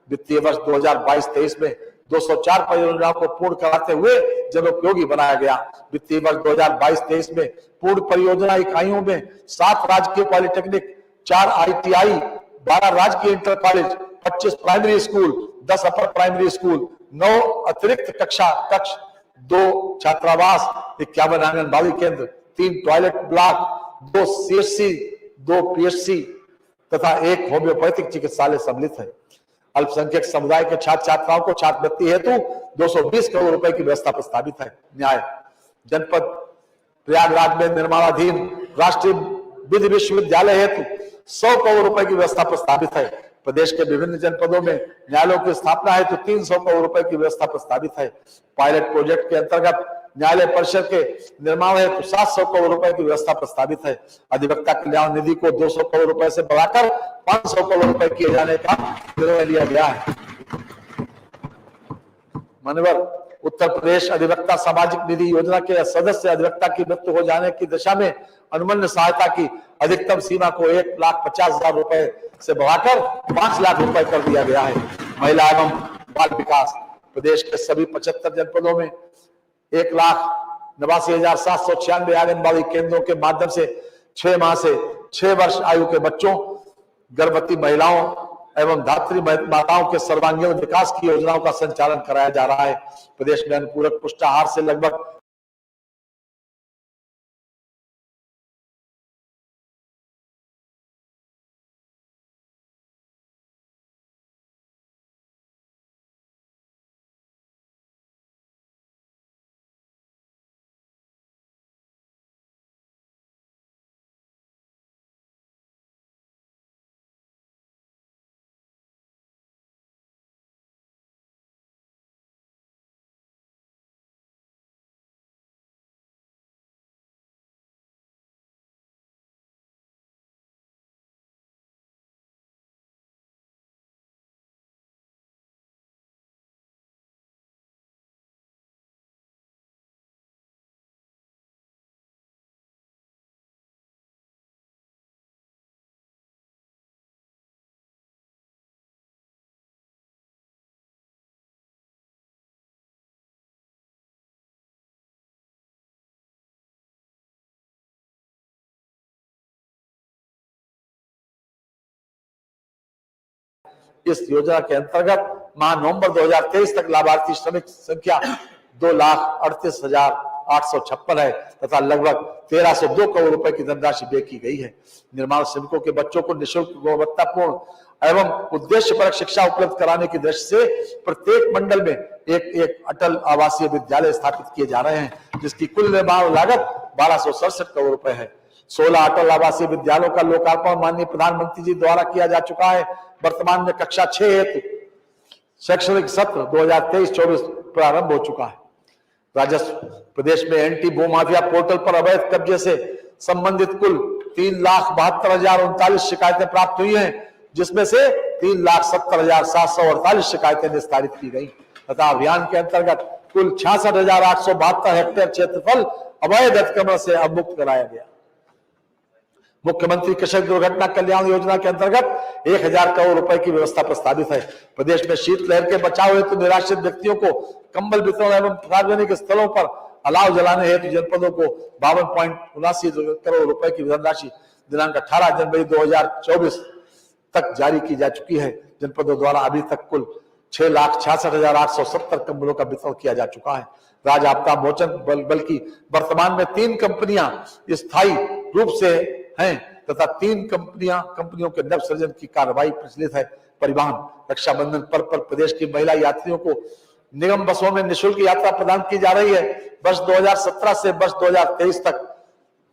वित्तीय वर्ष 2022-23 में 204 परियोजनाओं को पूर्ण कराते हुए जनोपयोगी बनाया गया। वित्तीय वर्ष 2022-23 में पूर्ण परियोजना इकाइयों में 7 राजकीय पॉलिटेक्निक, 4 ITI, 12 राजकीय inter college, 25 primary school, 10 upper primary school, 9 अतिरिक्त कक्ष, 2 छात्रावास, 51 आंगनबाड़ी केंद्र, 3 टॉयलेट ब्लॉक, 2 CHC, 2 PHC तथा 1 होम्योपैथिक चिकित्सालय सम्मिलित है। अल्पसंख्यक समुदाय के छात्र छात्राओं को छात्रवृत्ति हेतु 220 करोड़ रुपए की व्यवस्था प्रस्तावित है। न्याय जनपद प्रयागराज में निर्माणाधीन राष्ट्रीय विधि विश्वविद्यालय हेतु 100 करोड़ रुपए की व्यवस्था प्रस्तावित है। प्रदेश के विभिन्न जनपदों में न्यायालयों की स्थापना हेतु 300 करोड़ रुपए की व्यवस्था प्रस्तावित है। पायलट प्रोजेक्ट के अंतर्गत न्यायालय परिसर के निर्माण हेतु 700 करोड़ रुपए की व्यवस्था प्रस्तावित है। अधिवक्ता कल्याण निधि को 200 करोड़ रुपए से बढ़ाकर 500 करोड़ रुपए किए जाने का निर्णय लिया गया है। मान्यवर उत्तर प्रदेश अधिवक्ता सामाजिक निधि योजना के सदस्य अधिवक्ता की मृत्यु हो जाने की दशा में अनुमन्य सहायता की अधिकतम सीमा को 1,50,000 रुपए से बढ़ाकर 5 लाख रुपए कर दिया गया है। महिला एवं बाल विकास प्रदेश के सभी 75 जनपदों में 1,89,796 आंगनबाड़ी केंद्रों के माध्यम से 6 माह से 6 वर्ष आयु के बच्चों, गर्भवती महिलाओं एवं धात्री माताओं के सर्वांगीण विकास की योजनाओं का संचालन कराया जा रहा है। प्रदेश में अनुपूरक पुष्टाहार से लगभग इस योजना के अंतर्गत माह नवंबर 2023 तक लाभार्थी श्रमिक संख्या 2,38,856 है तथा लगभग 1,302 करोड़ रुपए की धनराशि व्यय की गई है। निर्माण श्रमिकों के बच्चों को निःशुल्क गुणवत्तापूर्ण एवं उद्देश्यपरक शिक्षा उपलब्ध कराने की दृष्टि से प्रत्येक मंडल में एक अटल आवासीय विद्यालय स्थापित किए जा रहे हैं, जिसकी कुल निर्माण लागत 1,267 करोड़ रुपए है। 16 अटल आवासीय विद्यालयों का लोकार्पण माननीय प्रधानमंत्री जी द्वारा किया जा चुका है। वर्तमान में कक्षा 6 हेतु शैक्षणिक सत्र 2023-24 प्रारंभ हो चुका है। राजस्व प्रदेश में एंटी भूमाफिया पोर्टल पर अवैध कब्जे से संबंधित कुल 3,72,039 शिकायतें प्राप्त हुई हैं, जिसमें से 3,70,748 शिकायतें निस्तारित की गई तथा अभियान के अंतर्गत कुल 66,872 हेक्टेयर क्षेत्रफल अवैध अतिक्रमण से अवमुक्त कराया गया। मुख्यमंत्री कृषक दुर्घटना कल्याण योजना के अंतर्गत 1,000 करोड़ रुपए की व्यवस्था प्रस्तावित है। प्रदेश में शीतलहर के बचाव हेतु निराश्रित व्यक्तियों को कंबल वितरण एवं सार्वजनिक स्थलों पर अलाव जलाने हेतु जनपदों को 52.79 करोड़ रुपए की धनराशि दिनांक 18 जनवरी 2024 तक जारी की जा चुकी है। जनपदों द्वारा अभी तक कुल 6,66,870 कंबलों का वितरण किया जा चुका है। राज्य आपदा मोचन बल्कि वर्तमान में 3 कंपनियां स्थायी रूप से हैं तथा 3 कंपनियों के नव सृजन की कार्रवाई प्रचलित है। परिवहन रक्षाबंधन पर्व पर प्रदेश की महिला यात्रियों को निगम बसों में निःशुल्क यात्रा प्रदान की जा रही है। वर्ष 2017 से वर्ष 2023 तक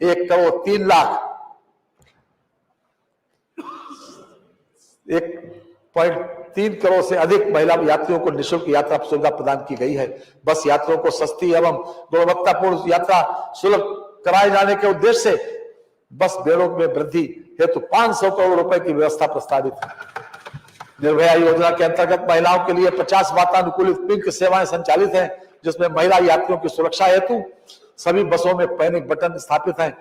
1,03 करोड़ से अधिक महिला यात्रियों को निःशुल्क यात्रा सुविधा प्रदान की गई है। बस यात्रियों को सस्ती एवं गुणवत्तापूर्ण यात्रा सुलभ कराए जाने के उद्देश्य से बस बेड़ों में वृद्धि हेतु 500 करोड़ रुपए की व्यवस्था प्रस्तावित है। निर्भया योजना के अंतर्गत महिलाओं के लिए 50 वातानुकूलित पिंक सेवाएं संचालित हैं, जिसमें महिला यात्रियों की सुरक्षा हेतु सभी बसों में पैनिक बटन स्थापित हैं।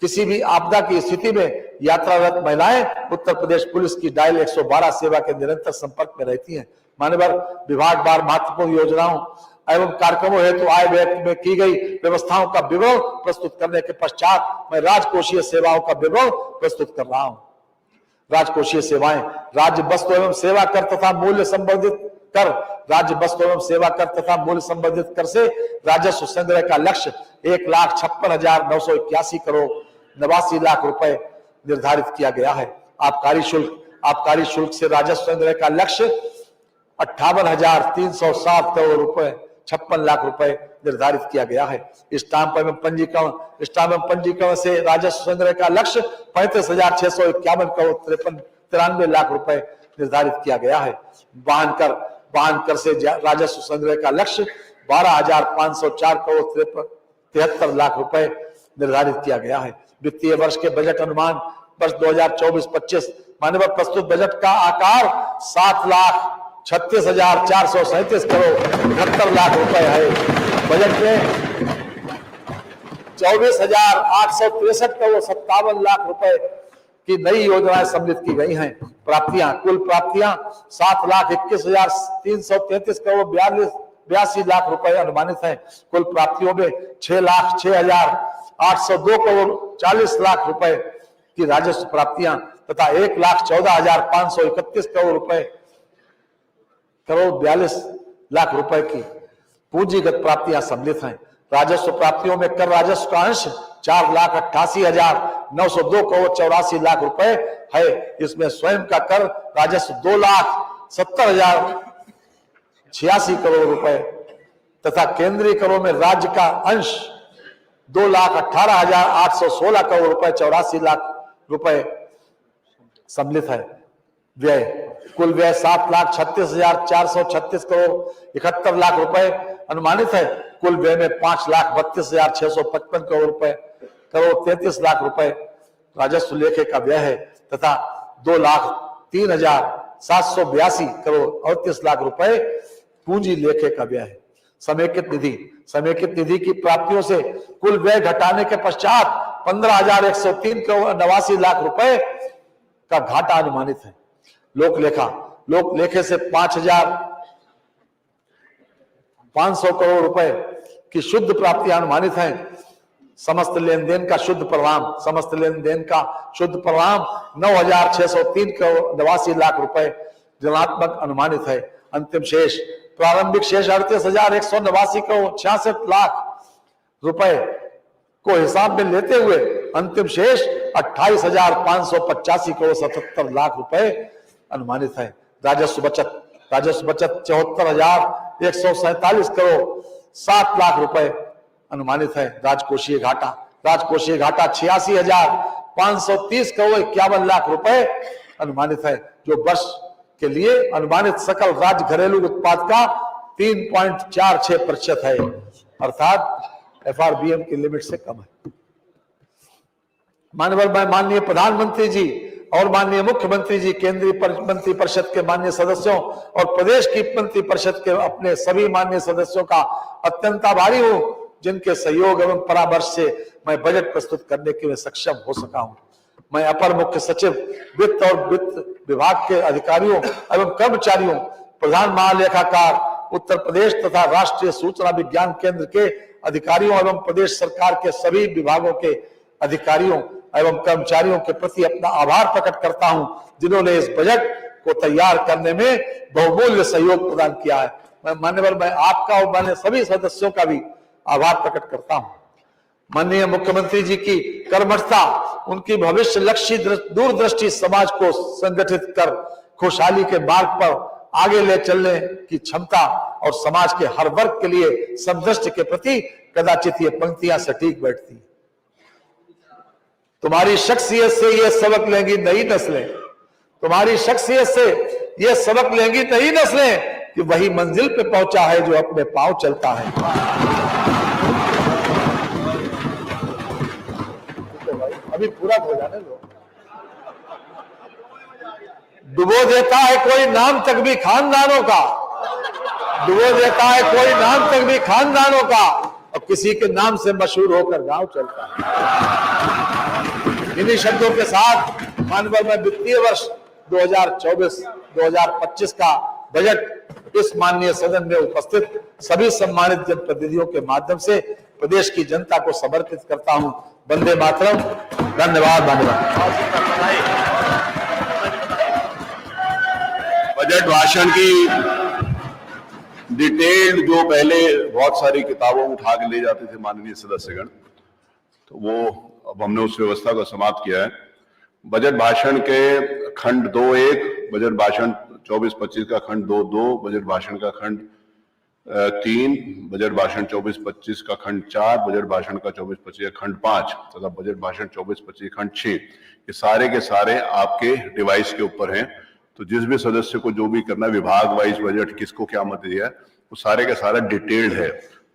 किसी भी आपदा की स्थिति में यात्रारत महिलाएं उत्तर प्रदेश पुलिस की डायल 112 सेवा के निरंतर संपर्क में रहती हैं। मान्यवर विभागवार महत्वपूर्ण योजनाओं एवं कार्यक्रमों हेतु आय व्यय में की गई व्यवस्थाओं का विवरण प्रस्तुत करने के पश्चात मैं राजकोषीय सेवाओं का विवरण प्रस्तुत कर रहा हूं। राजकोषीय सेवाएं, राज्य वस्तु एवं सेवा कर तथा मूल्य संवर्धित कर। राज्य वस्तु एवं सेवा कर तथा मूल्य संवर्धित कर से राजस्व संग्रह का लक्ष्य 1,56,981 करोड़ 89 लाख रुपए निर्धारित किया गया है। आबकारी शुल्क से राजस्व संग्रह का लक्ष्य 58,307 करोड़ रुपए 56 लाख रुपए निर्धारित किया गया है। स्टाम्प एवं पंजीकरण से राजस्व संग्रह का लक्ष्य 35,651 करोड़ 93 लाख रुपए निर्धारित किया गया है। वाहन कर से राजस्व संग्रह का लक्ष्य 12,504 करोड़ 73 लाख रुपए निर्धारित किया गया है। वित्तीय वर्ष के बजट अनुमान वर्ष 2024-25 मानव प्रस्तुत बजट का आकार 7,36,437 करोड़ 71 लाख रुपए है। बजट में 24,863 करोड़ 57 लाख रुपए की नई योजनाएं सम्मिलित की गई हैं। कुल प्राप्तियां 7,21,333 करोड़ 82 लाख रुपए अनुमानित हैं। कुल प्राप्तियों में 6,06,802 करोड़ 40 लाख रुपए की राजस्व प्राप्तियां तथा 1,14,531 करोड़ 42 लाख रुपए की पूंजीगत प्राप्तियां सम्मिलित हैं। राजस्व प्राप्तियों में कर राजस्व का अंश 4,88,902 करोड़ 84 लाख रुपए है। इसमें स्वयं का कर राजस्व 2,70,086 करोड़ रुपए तथा केंद्रीय करों में राज्य का अंश 2,18,816 करोड़ रुपए 84 लाख रुपए सम्मिलित है। व्यय कुल व्यय 7,36,436 करोड़ 71 लाख रुपए अनुमानित है। कुल व्यय में 5,32,655 करोड़ 33 लाख रुपए राजस्व लेखे का व्यय है तथा 2,03,782 करोड़ 38 लाख रुपए पूंजी लेखे का व्यय है। समेकित निधि की प्राप्तियों से कुल व्यय घटाने के पश्चात 15,103 करोड़ 89 लाख रुपए का घाटा अनुमानित है। लोक लेखे से 5,500 करोड़ रुपए की शुद्ध प्राप्तियां अनुमानित हैं। समस्त लेन देन का शुद्ध परिणाम 9,603 करोड़ 89 लाख रुपए ऋणात्मक अनुमानित है। अंतिम शेष प्रारंभिक शेष 38,189 करोड़ 66 लाख रुपए को हिसाब में लेते हुए अंतिम शेष 28,585 करोड़ 77 लाख रुपए अनुमानित है। राजस्व बचत 74,147 करोड़ 7 लाख रुपए अनुमानित है। राजकोषीय घाटा 86,530 करोड़ 51 लाख रुपए अनुमानित है, जो वर्ष के लिए अनुमानित सकल राज्य घरेलू उत्पाद का 3.46% है, अर्थात FRBM की लिमिट से कम है। माननीय प्रधानमंत्री जी और माननीय मुख्यमंत्री जी, केंद्रीय मंत्रिपरिषद के माननीय सदस्यों और प्रदेश की मंत्रिपरिषद के अपने सभी माननीय सदस्यों का अत्यंत आभारी हूं, जिनके सहयोग एवं परामर्श से मैं बजट प्रस्तुत करने के लिए सक्षम हो सका हूं। मैं अपर मुख्य सचिव वित्त और वित्त विभाग के अधिकारियों एवं कर्मचारियों, प्रधान महालेखाकार उत्तर प्रदेश तथा राष्ट्रीय सूचना विज्ञान केंद्र के अधिकारियों एवं प्रदेश सरकार के सभी विभागों के अधिकारियों एवं कर्मचारियों के प्रति अपना आभार प्रकट करता हूं, जिन्होंने इस बजट को तैयार करने में बहुमूल्य सहयोग प्रदान किया है। मैं आपका और माननीय सभी सदस्यों का भी आभार प्रकट करता हूं। माननीय मुख्यमंत्री जी की कर्मठता, उनकी भविष्य लक्ष्य दूरदृष्टि समाज को संगठित कर खुशहाली के मार्ग पर आगे ले चलने की क्षमता और समाज के हर वर्ग के लिए समदृष्टि के प्रति कदाचित ये पंक्तियां सटीक बैठती। तुम्हारी शख्सियत से ये सबक लेंगी नई नस्लें, तुम्हारी शख्सियत से ये सबक लेंगी नई नस्लें कि वही मंजिल पे पहुंचा है जो अपने पांव चलता है। अभी पूरा हो जाने दो। डुबो देता है कोई नाम तक भी खानदानों का, डुबो देता है कोई नाम तक भी खानदानों का, और किसी के नाम से मशहूर होकर गांव चलता है। इन्हीं शब्दों के साथ माननीय मैं वित्तीय वर्ष 2024-2025 का बजट इस माननीय सदन में उपस्थित सभी सम्मानित जनप्रतिनिधियों के माध्यम से प्रदेश की जनता को समर्पित करता हूं। वंदे मातरम। धन्यवाद। बजट भाषण की डिटेल्ड जो पहले बहुत सारी किताबों उठा के ले जाते थे माननीय सदस्यगण, तो वो अब हमने उस व्यवस्था को समाप्त किया है। बजट भाषण के खंड 2.1, बजट भाषण 24-25 का खंड 2.2, बजट भाषण का खंड 3, बजट भाषण 24-25 का खंड 4, बजट भाषण का 24-25 का खंड 5 तथा बजट भाषण 24-25 खंड 6, ये सारे के सारे आपके डिवाइस के ऊपर हैं। तो जिस भी सदस्य को जो भी करना है, विभाग वाइज बजट किसको क्या मत दिया है, वो सारे का सारा डिटेल्ड है।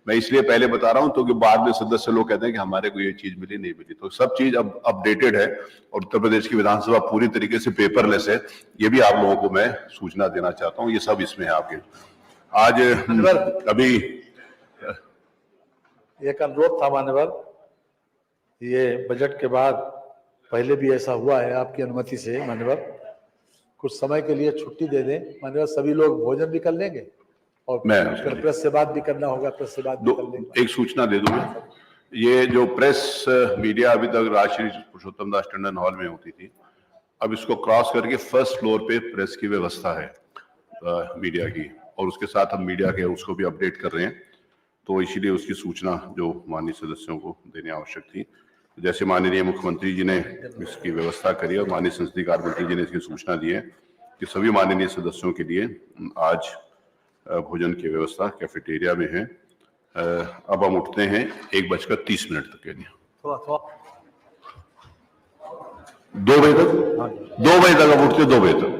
मैं इसलिए पहले बता रहा हूं तो कि बाद में सदस्य लोग कहते हैं कि हमारे को ये चीज मिली नहीं मिली, तो सब चीज अब अपडेटेड है और उत्तर प्रदेश की विधानसभा पूरी तरीके से पेपरलेस है। ये भी आप लोगों को मैं सूचना देना चाहता हूं, ये सब इसमें है आपके। आज अभी एक अनुरोध था मान्यवर, ये बजट के बाद पहले भी ऐसा हुआ है, आपकी अनुमति से मान्यवर कुछ समय के लिए छुट्टी दे दें मान्यवर, सभी लोग भोजन भी कर लेंगे और प्रेस से बात भी करना होगा, प्रेस से बात भी कर लेंगे। एक सूचना दे दूंगा, ये जो प्रेस मीडिया अभी तक राजश्री पुरुषोत्तम दास टंडन हॉल में होती थी, अब इसको क्रॉस करके फर्स्ट फ्लोर पे प्रेस की व्यवस्था है मीडिया की, और उसके साथ हम मीडिया के उसको भी अपडेट कर रहे हैं, तो इसीलिए उसकी सूचना जो माननीय सदस्यों को देनी आवश्यक थी। जैसे माननीय मुख्यमंत्री जी ने इसकी व्यवस्था करी और माननीय संसदीय कार्य मंत्री जी ने इसकी सूचना दी है कि सभी माननीय सदस्यों के लिए आज भोजन की व्यवस्था कैफेटेरिया में है। अब हम उठते हैं 1:30 तक के लिए, 2 बजे तक, 2 बजे तक अब उठते, 2 बजे तक।